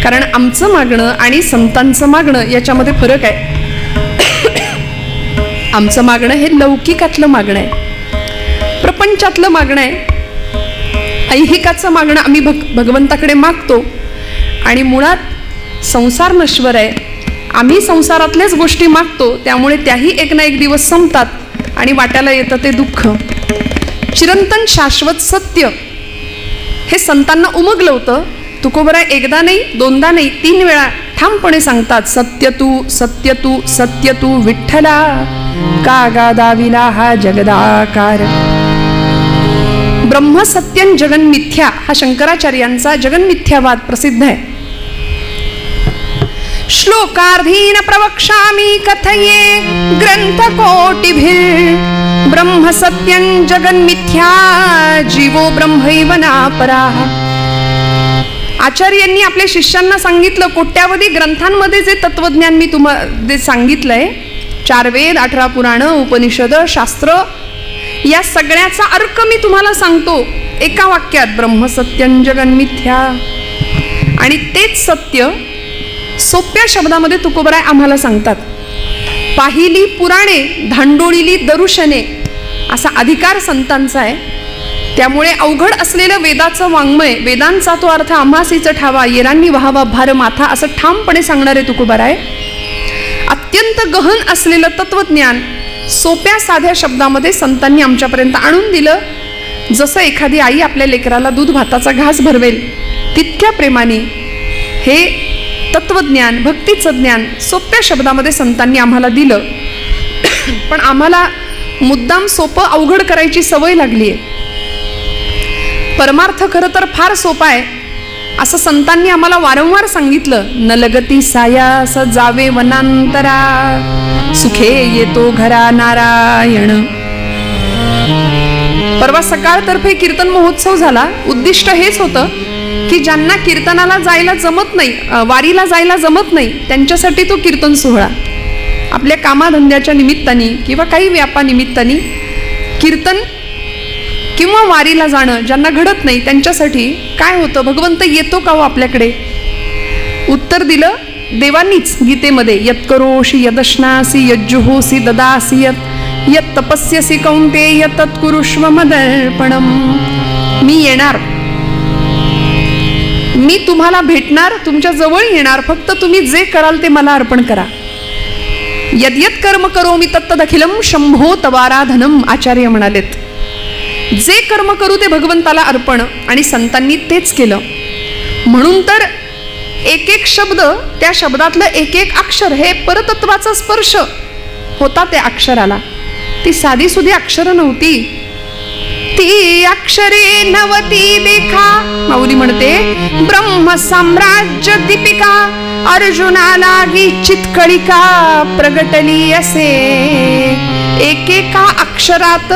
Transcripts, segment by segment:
कारण आमचं मागणं आणि संतांचं मागणं याच्यामध्ये फरक आहे. आमचं मागणं हे लौकिकातलं मागणं आहे, प्रपंचातलं मागणं आहे. ऐहिकाचं मागणं आम्ही भगवंताकडे मागतो आणि मुळात संसार नश्वर आहे. आम्ही संसारातल्याच गोष्टी मागतो, त्यामुळे त्याही एक ना एक दिवस संपतात आणि वाट्याला येतं ते दुःख. चिरंतन शाश्वत सत्य हे संतांना उमगलं होतं. तुकोबराय एकदा नाही, दोनदा नाही, 3 वेळा ठामपणे सांगतात, सत्य तू सत्य तू सत्य तू विठ्ठला, का गादाविला हा जगदाकार. ब्रह्म सत्यं जगन मिथ्या हा शंकराचार्यांचा जगन्मिथ्यावाद प्रसिद्ध आहे. श्लोकार्धीन प्रवक्ष्यामि कथये ग्रंथकोटिभिः, ब्रह्म सत्यं जगन्मिथ्या जीवो ब्रह्मैव नापराः. आचार्यांनी आपल्या शिष्यांना सांगितलं, कोट्यावधी ग्रंथांमध्ये जे तत्वज्ञान मी तुम्हाला सांगितलंय, 4 वेद, 18 पुराण, उपनिषद, शास्त्र, या सगळ्याचा अर्क मी तुम्हाला सांगतो एका वाक्यात, ब्रह्म सत्यं जगन्मिथ्या. आणि तेच सत्य सोप्या शब्दामध्ये तुकोबराय आम्हाला सांगतात. पाहिली पुराणे, धांडोळीली दरुशने असा अधिकार संतांचा आहे. त्यामुळे अवघड असलेलं वेदाचं वाङ्मय, वेदांचा तो अर्थ आम्हासीच ठावा, येरांनी व्हावा भार माथा, असं ठामपणे सांगणारे तुकोबराय. अत्यंत गहन असलेलं तत्वज्ञान सोप्या साध्या शब्दामध्ये संतांनी आमच्यापर्यंत आणून दिलं. जसं एखादी आई आपल्या लेकराला दूध भाताचा घास भरवेल, तितक्या प्रेमाने हे तत्वज्ञान, भक्तीचं ज्ञान सोप्या शब्दामध्ये संतांनी आम्हाला दिलं. पण आम्हाला मुद्दाम सोपं अवघड करायची सवय लागली आहे. परमार्थ खरं तर फार सोपा आहे असं संतांनी आम्हाला वारंवार सांगितलं. न लगती सायास जावे वनांतरा, सुखे येतो घरा नारायण. परवा सकाळतर्फे कीर्तन महोत्सव झाला. उद्दिष्ट हेच होतं की ज्यांना कीर्तनाला जायला जमत नाही, वारीला जायला जमत नाही, त्यांच्यासाठी तो कीर्तन सोहळा. आपल्या कामाधंद्याच्या निमित्ताने किंवा काही व्यापानिमित्ताने कीर्तन किंवा वारीला जाणं ज्यांना घडत नाही त्यांच्यासाठी काय होतं, भगवंत येतो का हो आपल्याकडे? उत्तर दिलं देवांनीच गीतेमध्ये, यत् करोषि यदश्नासि यज्जुहोसि ददासि यत् तपस्यसि कौन्तेय तत् कुरुष्व मदर्पणम. मी येणार, मी तुम्हाला भेटणार, तुमच्या जवळ येणार, फक्त तुम्ही जे कराल ते मला अर्पण करा. यद्यत कर्म करोमि तत्तदखिलम शंभो तवाराधनम. आचार्य म्हणालेत, जे कर्म करू ते भगवंताला अर्पण, आणि संतांनी तेच केलं. म्हणून तर एक एक शब्द, त्या शब्दातलं एक एक अक्षर हे परतत्वाचा स्पर्श होता त्या अक्षराला. ती साधी सुधी अक्षर नव्हती, ती अक्षरे नवती देखा. माऊली म्हणते, ब्रह्म साम्राज्य दीपिका अर्जुनालागी चितकळिका प्रगटली असे. एकेका अक्षरात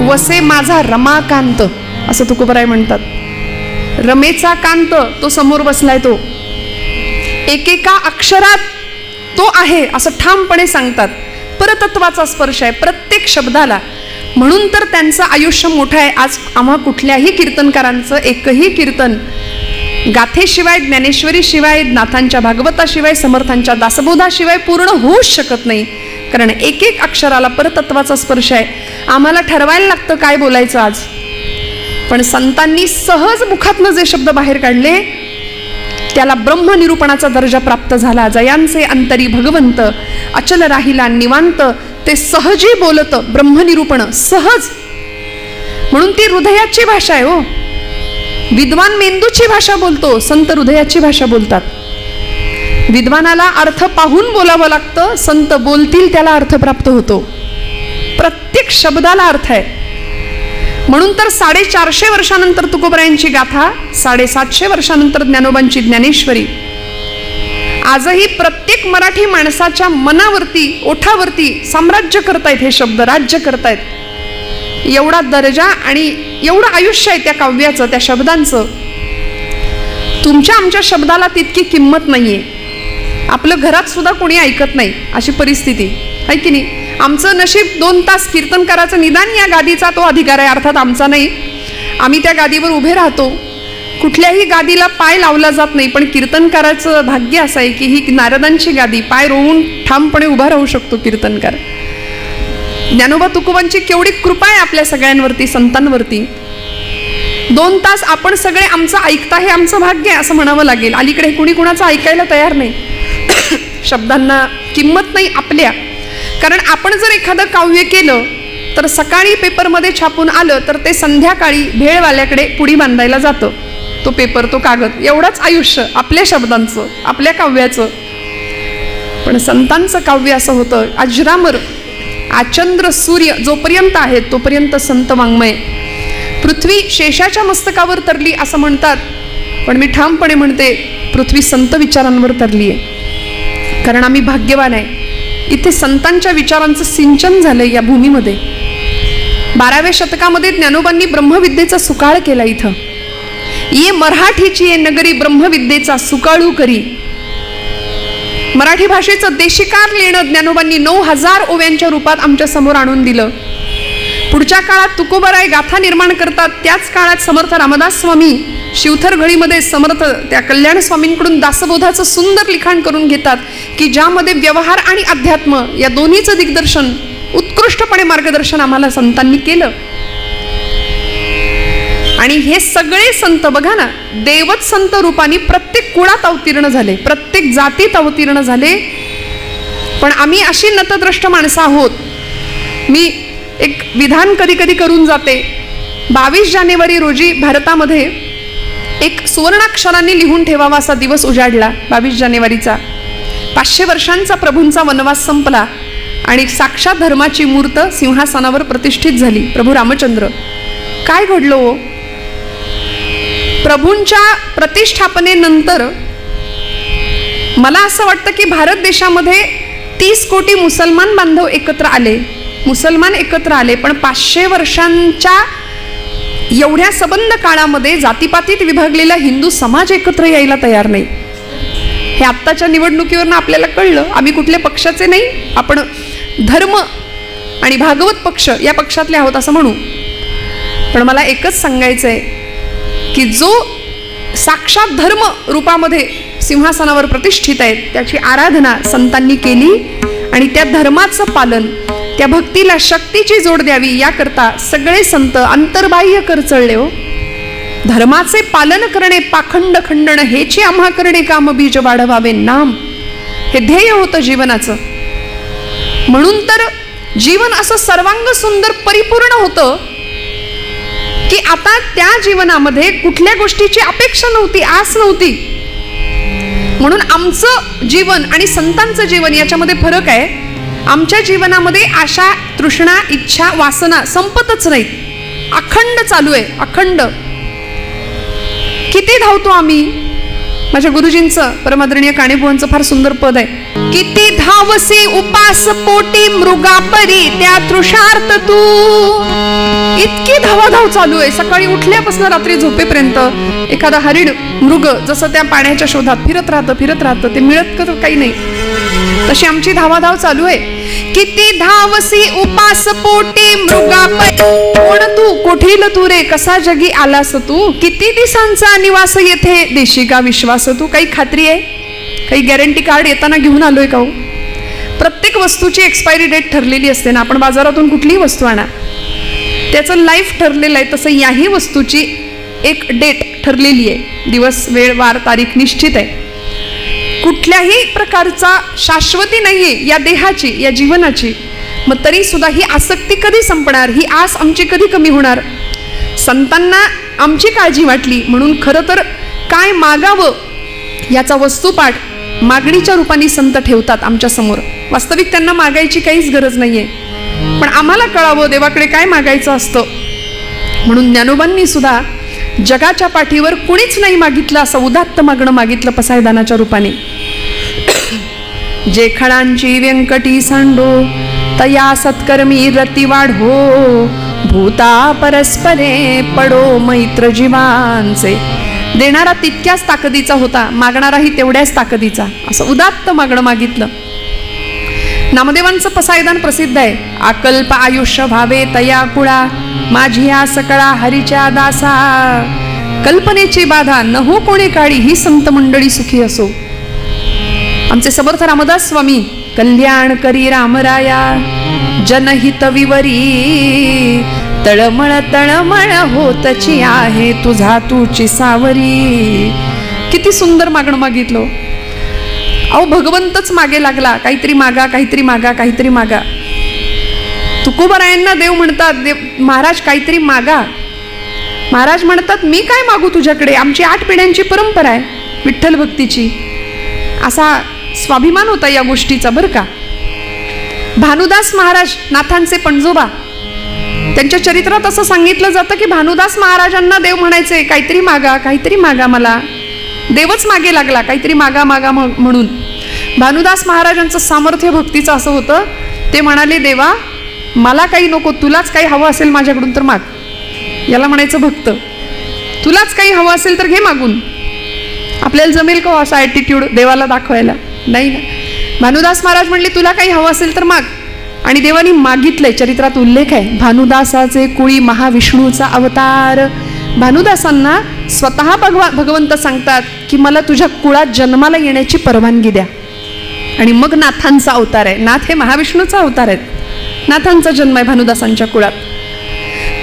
वसे माझा रमाकांत, असं तुकोबराय म्हणतात. रमेचा कांत तो समोर बसलाय, तो एकेका अक्षरात तो आहे असं ठामपणे सांगतात. परतत्वाचा स्पर्श आहे प्रत्येक शब्दाला. म्हणून तर त्यांचं आयुष्य मोठं आहे. आज आम्हा कुठल्याही कीर्तनकारांचं एकही कीर्तन गाथेशिवाय, ज्ञानेश्वरीशिवाय, नाथांच्या भागवताशिवाय, समर्थांच्या दासबोधाशिवाय पूर्ण होऊच शकत नाही. कारण एक एक अक्षराला परतत्वाचा स्पर्श आहे. आम्हाला ठरवायला लागतं काय बोलायचं आज. पण संतांनी सहज मुखातनं जे शब्द बाहेर काढले त्याला ब्रह्मनिरूपणाचा दर्जा प्राप्त झाला. जयांचे अंतरी भगवंत अचल राहिला निवांत. ते सहजी बोलत ब्रह्मनिरूपण सहज. म्हणून ती हृदयाची भाषा आहे हो. विद्वान मेंदूची भाषा बोलतो, संत हृदयाची भाषा बोलतात. विद्वानाला अर्थ पाहून बोलावं लागतं, संत बोलतील त्याला अर्थ प्राप्त होतो. प्रत्येक शब्दाला अर्थ आहे. म्हणून तर 450 वर्षानंतर तुकोबरायांची गाथा, 750 वर्षानंतर ज्ञानोबांची ज्ञानेश्वरी आजही प्रत्येक मराठी माणसाच्या मनावरती, ओठावरती साम्राज्य करतायत. हे शब्द राज्य करतायत. एवढा दर्जा आणि एवढं आयुष्य आहे त्या काव्याचं, त्या शब्दांचं. तुमच्या आमच्या शब्दाला तितकी किंमत नाहीये. आपलं घरात सुद्धा कोणी ऐकत नाही अशी परिस्थिती आहे की नाही. आमचं नशीब 2 तास कीर्तन करायचं, निदान या गादीचा तो अधिकार आहे, अर्थात आमचा नाही. आम्ही त्या गादीवर उभे राहतो. कुठल्याही गादीला पाय लावला जात नाही, पण कीर्तनकाराचं भाग्य असं आहे की ही नारदांची गादी, पाय रोवून ठामपणे उभा राहू शकतो कीर्तनकार. ज्ञानोबा तुकोबांची केवढी कृपा आहे आपल्या सगळ्यांवरती, संतांवरती. 2 तास आपण सगळे आमचं ऐकता, हे आमचं भाग्य आहे असं म्हणावं लागेल. अलीकडे कुणी कुणाचं ऐकायला तयार नाही. शब्दांना किंमत नाही आपल्या. कारण आपण जर एखादं काव्य केलं तर सकाळी पेपरमध्ये छापून आलं तर ते संध्याकाळी भेळवाल्याकडे पुडी बांधायला जातं. तो पेपर, तो कागद, एवढंच आयुष्य आपल्या शब्दांचं, आपल्या काव्याचं. पण संतांचं काव्य असं होतं अजरामर. आचंद्र सूर्य जोपर्यंत आहेत तोपर्यंत संत वाङ्मय. पृथ्वी शेषाच्या मस्तकावर तरली असं म्हणतात, पण मी ठामपणे म्हणते पृथ्वी संत विचारांवर तरली आहे. कारण आम्ही भाग्यवान आहे, इथे संतांच्या विचारांचं सिंचन झालंय या भूमीमध्ये. 12व्या शतकामध्ये ज्ञानोबांनी ब्रह्मविद्येचा सुकाळ केला. इथं ये मराठीची ये नगरी ब्रह्मविद्येचा सुकाळू करी. मराठी भाषेचं देशिकार लिहिणं ज्ञानोबांनी 9000 ओव्यांच्या रूपात आमच्या समोर आणून दिलं. पुढच्या काळात तुकोबाराय गाथा निर्माण करतात. त्याच काळात समर्थ रामदास स्वामी शिवथर घळीमध्ये समर्थ त्या कल्याण स्वामींकडून दासबोधाचं सुंदर लिखाण करून घेतात की ज्यामध्ये व्यवहार आणि अध्यात्म या दोन्हीचं दिग्दर्शन, उत्कृष्टपणे मार्गदर्शन आम्हाला संतांनी केलं. आणि हे सगळे संत बघा ना, देवच संत रूपाने प्रत्येक कुळात अवतीर्ण झाले, प्रत्येक जातीत अवतीर्ण झाले. पण आम्ही अशी नतद्रष्ट माणसं आहोत. मी एक विधान कधी कधी करून जाते. 22 जानेवारी रोजी भारतामध्ये एक सुवर्णाक्षरांनी लिहून ठेवावा असा दिवस उजाडला. 22 जानेवारीचा 500 वर्षांचा प्रभूंचा वनवास संपला आणि साक्षात धर्माची मूर्त सिंहासनावर प्रतिष्ठित झाली, प्रभू रामचंद्र. काय घडलं हो? प्रभूंच्या प्रतिष्ठापनेनंतर मला असं वाटतं की भारत देशामध्ये 30 कोटी मुसलमान बांधव एकत्र आले, मुसलमान एकत्र आले. पण 500 वर्षांच्या एवढ्या सबंध काळामध्ये जातीपातीत विभागलेला हिंदू समाज एकत्र यायला तयार नाही. हे आत्ताच्या निवडणुकीवरनं आपल्याला कळलं. आम्ही कुठल्या पक्षाचे नाही, आपण धर्म आणि भागवत पक्ष या पक्षातले आहोत असं म्हणू. पण मला एकच सांगायचं आहे की जो साक्षात धर्म रूपामध्ये सिंहासनावर प्रतिष्ठित आहेत त्याची आराधना संतांनी केली आणि त्या धर्माचं पालन, त्या भक्तीला शक्तीची जोड द्यावी याकरता सगळे संत अंतर्बाह्य कर चळले हो. धर्माचे पालन करणे, पाखंड खंडण हेची आम्हा करणे, काम बीज वाढवावे नाम, हे ध्येय होतं जीवनाचं. म्हणून तर जीवन असं सर्वांग सुंदर परिपूर्ण होतं की आता त्या जीवनामध्ये कुठल्या गोष्टीची अपेक्षा नव्हती, आस नव्हती. म्हणून आमचं जीवन आणि संतांचं जीवन याच्यामध्ये फरक आहे. आमच्या जीवनामध्ये आशा, तृष्णा, इच्छा, वासना संपतच नाहीत, अखंड चालू आहे, अखंड. किती धावतो आम्ही. माझ्या गुरुजींचं, परमादरणीय काणेबुवांचं फार सुंदर पद आहे, किती धावसी उपास पोटी मृगापरी त्या तृषार्थ तू. इतकी धावाधाव चालू आहे, सकाळी उठल्यापासून रात्री झोपेपर्यंत. एखादा हरिण, मृग जसं त्या पाण्याच्या शोधात फिरत राहतं, ते मिळत काही नाही, तशी आमची धावाधाव चालू आहे. किती धावसी उपास पोटी मृगापरी, कोण तू, कोठील तू रे, कसा जगी आलास तू, किती दिवसांचा निवास येथे, देशी का विश्वास तू. काही खात्री आहे? काही गॅरंटी कार्ड येताना घेऊन आलोय का हो? प्रत्येक वस्तूची एक्सपायरी डेट ठरलेली असते ना. आपण बाजारातून कुठलीही वस्तू आणा, त्याचं लाईफ ठरलेलं आहे. तसं याही वस्तूची एक डेट ठरलेली आहे, दिवस, वेळ, वार, तारीख निश्चित आहे. कुठल्याही प्रकारचा शाश्वती नाहीये या देहाची, या जीवनाची. मग तरी सुद्धा ही आसक्ती कधी संपणार, ही आस आमची कधी कमी होणार. संतांना आमची काळजी वाटली म्हणून खरं तर काय मागावं याचा वस्तुपाठ मागणीच्या रूपाने संत ठेवतात आमच्या समोर. वास्तविक त्यांना मागायची काहीच गरज नाहीये, पण आम्हाला कळावं देवाकडे काय मागायचं असतं. म्हणून ज्ञानोबांनी सुद्धा जगाच्या पाठीवर कुणीच नाही मागितलं असं उदात्त मागणं मागितलं पसायदानाच्या रूपाने. जे खळांची व्यंकटी सांडो तया सत्कर्मी रती वाढो, भूता परस्परे पडो मैत्र जीवांचे. देणारा तितक्याच ताकदीचा होता, मागणाराही तेवढ्याच ताकदीचा, असं उदात्त मागणं मागितलं. नामदेवांचं पसायदान प्रसिद्ध आहे. अकल्प आयुष्य व्हावे तया कुळा, माझी या सकळा हरीच्या दासा, कल्पनेची बाधा न हो कोणे काळी, ही संत मंडळी सुखी असो. आमचे समर्थ रामदास स्वामी, कल्याण करी रामराया जनहित विवरी, तळमळ तळमळ होतची आहे तुझा तूची सावरी. किती सुंदर मागणं मागितलं. अहो भगवंतच मागे लागला, काहीतरी मागा, काहीतरी मागा, काहीतरी मागा. तुकोबारायांना देव म्हणतात, महाराज काहीतरी मागा. महाराज म्हणतात, मी काय मागू तुझ्याकडे, आमची 8 पिढ्यांची परंपरा आहे विठ्ठल भक्तीची. असा स्वाभिमान होता या गोष्टीचा बरं का. भानुदास महाराज, नाथांचे पणजोबा, त्यांच्या चरित्रात असं सांगितलं जातं की भानुदास महाराजांना देव म्हणायचे, काहीतरी मागा, काहीतरी मागा मला. देवच मागे लागला, काहीतरी मागा मागा म्हणून. भानुदास महाराजांचं सामर्थ्य भक्तीचं असं होतं, ते म्हणाले, देवा मला काही नको, तुलाच काही हवं असेल माझ्याकडून तर माग. याला म्हणायचं भक्त. तुलाच काही हवं असेल तर घे मागून. आपल्याला जमेल का असा ॲटिट्यूड देवाला दाखवायला? नाही ना. भानुदास महाराज म्हणले, तुला काही हवं असेल तर माग. आणि देवानी मागितलंय. चरित्रात उल्लेख आहे, भानुदासाचे कुळी महाविष्णूचा अवतार. भानुदासांना स्वतः भगवंत सांगतात की मला तुझ्या कुळात जन्माला येण्याची परवानगी द्या. आणि मग नाथांचा अवतार आहे. नाथ हे महाविष्णूचा अवतार आहेत. नाथांचा जन्म आहे भानुदासांच्या कुळात.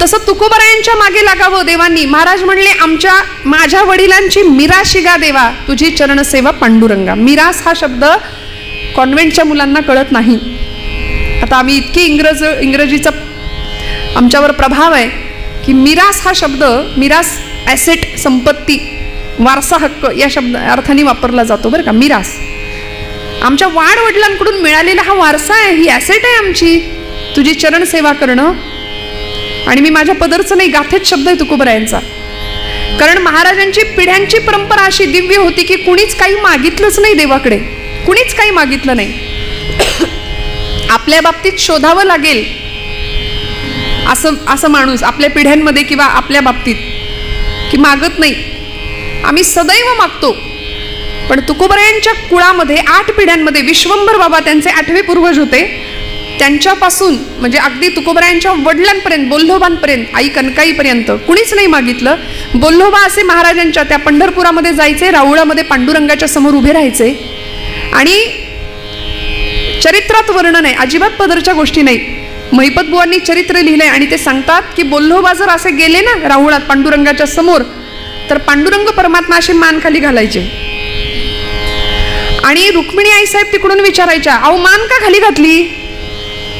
तसं तुकोबारायांच्या मागे लागावं देवांनी. महाराज म्हणले, माझ्या वडिलांची मिराशी गा देवा, तुझी चरणसेवा पांडुरंगा. मिरास हा शब्द कॉन्व्हेंटच्या मुलांना कळत नाही. आता आम्ही इतकी इंग्रजीचा आमच्यावर प्रभाव आहे की मिरास हा शब्द, मिरास ॲसेट, संपत्ती, वारसा हक्क या शब्द अर्थाने वापरला जातो बरं का. मिरास आमच्या वाडवडिलांकडून मिळालेला हा वारसा आहे, ही ॲसेट आहे आमची, तुझी चरण सेवा करणं. आणि मी माझ्या पदरचं नाही, गाथेत शब्द आहे तुकोबारायांचा. कारण महाराजांची पिढ्यांची परंपरा अशी दिव्य होती की कुणीच काही मागितलंच नाही देवाकडे, कुणीच काही मागितलं नाही. आपल्या बाबतीत शोधावं लागेल असं माणूस आपल्या पिढ्यांमध्ये किंवा आपल्या बाबतीत की मागत नाही. आम्ही सदैव मागतो. पण तुकोबारायांच्या कुळामध्ये 8 पिढ्यांमध्ये विश्वंभर बाबा त्यांचे 8वे पूर्वज होते. त्यांच्यापासून म्हणजे अगदी तुकोबारायांच्या वडिलांपर्यंत, बोल्लोबांपर्यंत, आई कनकाईपर्यंत कुणीच नाही मागितलं. बोल्लोबा असे महाराजांच्या त्या पंढरपुरामध्ये जायचे, राहुळामध्ये पांडुरंगाच्या समोर उभे राहायचे. आणि चरित्रात वर्णन आहे, अजिबात पदरच्या गोष्टी नाही. महिपत बुवांनी चरित्र लिहिलंय आणि ते सांगतात की बोल्लोबा जर असे गेले ना राहुळात पांडुरंगाच्या समोर, तर पांडुरंग परमात्मा अशी मान खाली घालायचे. आणि रुक्मिणी आई साहेब तिकडून विचारायच्या, अहो मान का खाली घातली?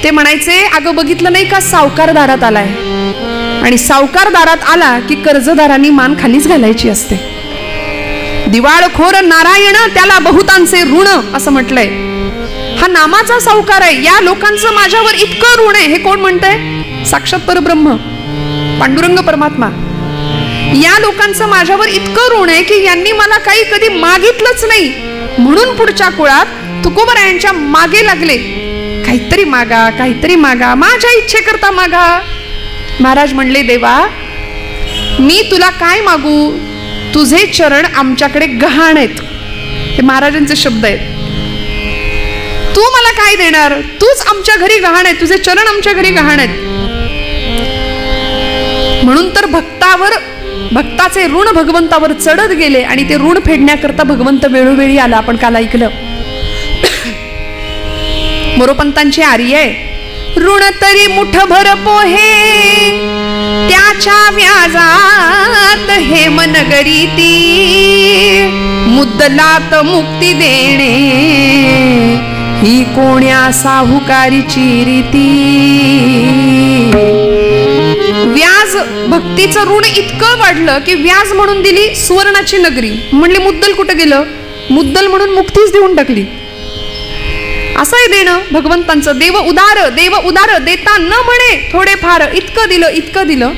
ते म्हणायचे, अगं बघितलं नाही का सावकार दारात आलाय, आणि सावकार दारात आला की कर्जदारांनी मान खालीच घालायची असते. दिवाळखोर नारायण त्याला बहुतांचे ऋण असं म्हटलंय. हा नामाचा सावकार आहे. या लोकांचं माझ्यावर इतकं ऋण आहे. हे कोण म्हणतंय? साक्षात परब्रह्म पांडुरंग परमात्मा. या लोकांचं माझ्यावर इतकं ऋण आहे की यांनी मला काही कधी मागितलंच नाही. म्हणून पुढच्या कुळात तुकोबारायांच्या मागे लागले, काहीतरी मागा, काहीतरी मागा, माझ्या इच्छेकरता मागा. महाराज म्हणले, देवा मी तुला काय मागू, तुझे चरण आमच्याकडे गहाण आहेत. हे महाराजांचे शब्द आहेत. तू मला काय देणार? तूच आमच्या घरी गहाण आहे, तुझे चरण आमच्या घरी गहाण आहेत. म्हणून तर भक्ताचे ऋण भगवंतावर चढत गेले आणि ते ऋण फेडण्याकरता भगवंत वेळोवेळी आला. आपण काल ऐकलं मोरोपंतांची आर्य आहे, ऋण तरी मुठभर पोहे त्याच्या व्याजात हे मनगरीती, मुद्दलात मुक्ती देणे ही कोण्या साहुकारीची रीती. व्याज भक्तीचं ऋण इतकं वाढलं की व्याज म्हणून दिली सुवर्णाची नगरी. म्हणले मुद्दल कुठं गेलं? मुद्दल म्हणून मुक्तीच देऊन टाकली. असं आहे देणं भगवंतांचं. देव उदार देता न म्हणे थोडे फार, इतकं दिलं इतकं दिलं.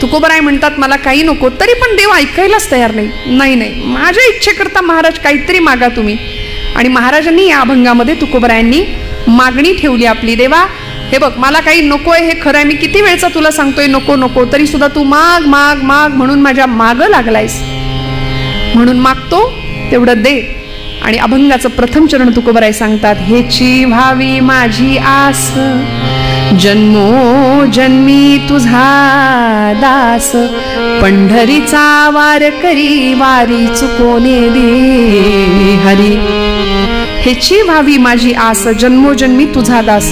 तुकोबाराय म्हणतात मला काही नको, तरी पण देव ऐकायलाच तयार नाही. नाही माझ्या इच्छेकरता महाराज काहीतरी मागा तुम्ही. आणि महाराजांनी या अभंगामध्ये तुकोबारायांनी मागणी ठेवली आपली. देवा हे बघ मला काही नकोय, हे खरं आहे, मी किती वेळचा तुला सांगतोय नको नको, तरी सुद्धा तू माग माग माग म्हणून माझ्या मागं लागलायस. म्हणून मागतो तेवढं दे. आणि अभंगाचं प्रथम चरण तुकोबाराय सांगतात, हेची व्हावी माझी आस जन्मो जन्मी तुझा दास, पंढरीचा वार करी वारी चुकोने दे हरी. हेची व्हावी माझी आस, जन्मोजन्मी तुझा दास.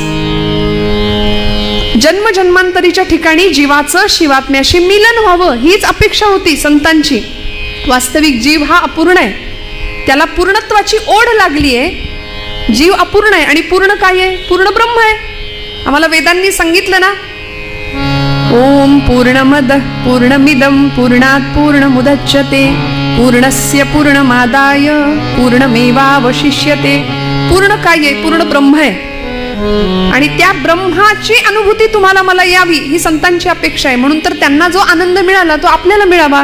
जन्म जन्मांतरीच्या ठिकाणी जीवाचं शिवात्म्याशी मिलन व्हावं हीच अपेक्षा होती संतांची. वास्तविक जीव हा अपूर्ण आहे, त्याला पूर्णत्वाची ओढ लागली आहे. जीव अपूर्ण आहे आणि पूर्ण काय आहे? पूर्ण ब्रह्म आहे. आम्हाला वेदांनी सांगितलं ना, ओम पूर्णमद पूर्णमिदं पूर्णात् पूर्णमुदच्यते पूर्णस्य पूर्णमादाय पूर्णमेवावशिष्यते. पूर्ण काय आहे? पूर्ण ब्रह्म आहे. आणि त्या ब्रह्माची अनुभूती तुम्हाला मला यावी ही संतांची अपेक्षा आहे. म्हणून तर त्यांना जो आनंद मिळाला तो आपल्याला मिळावा.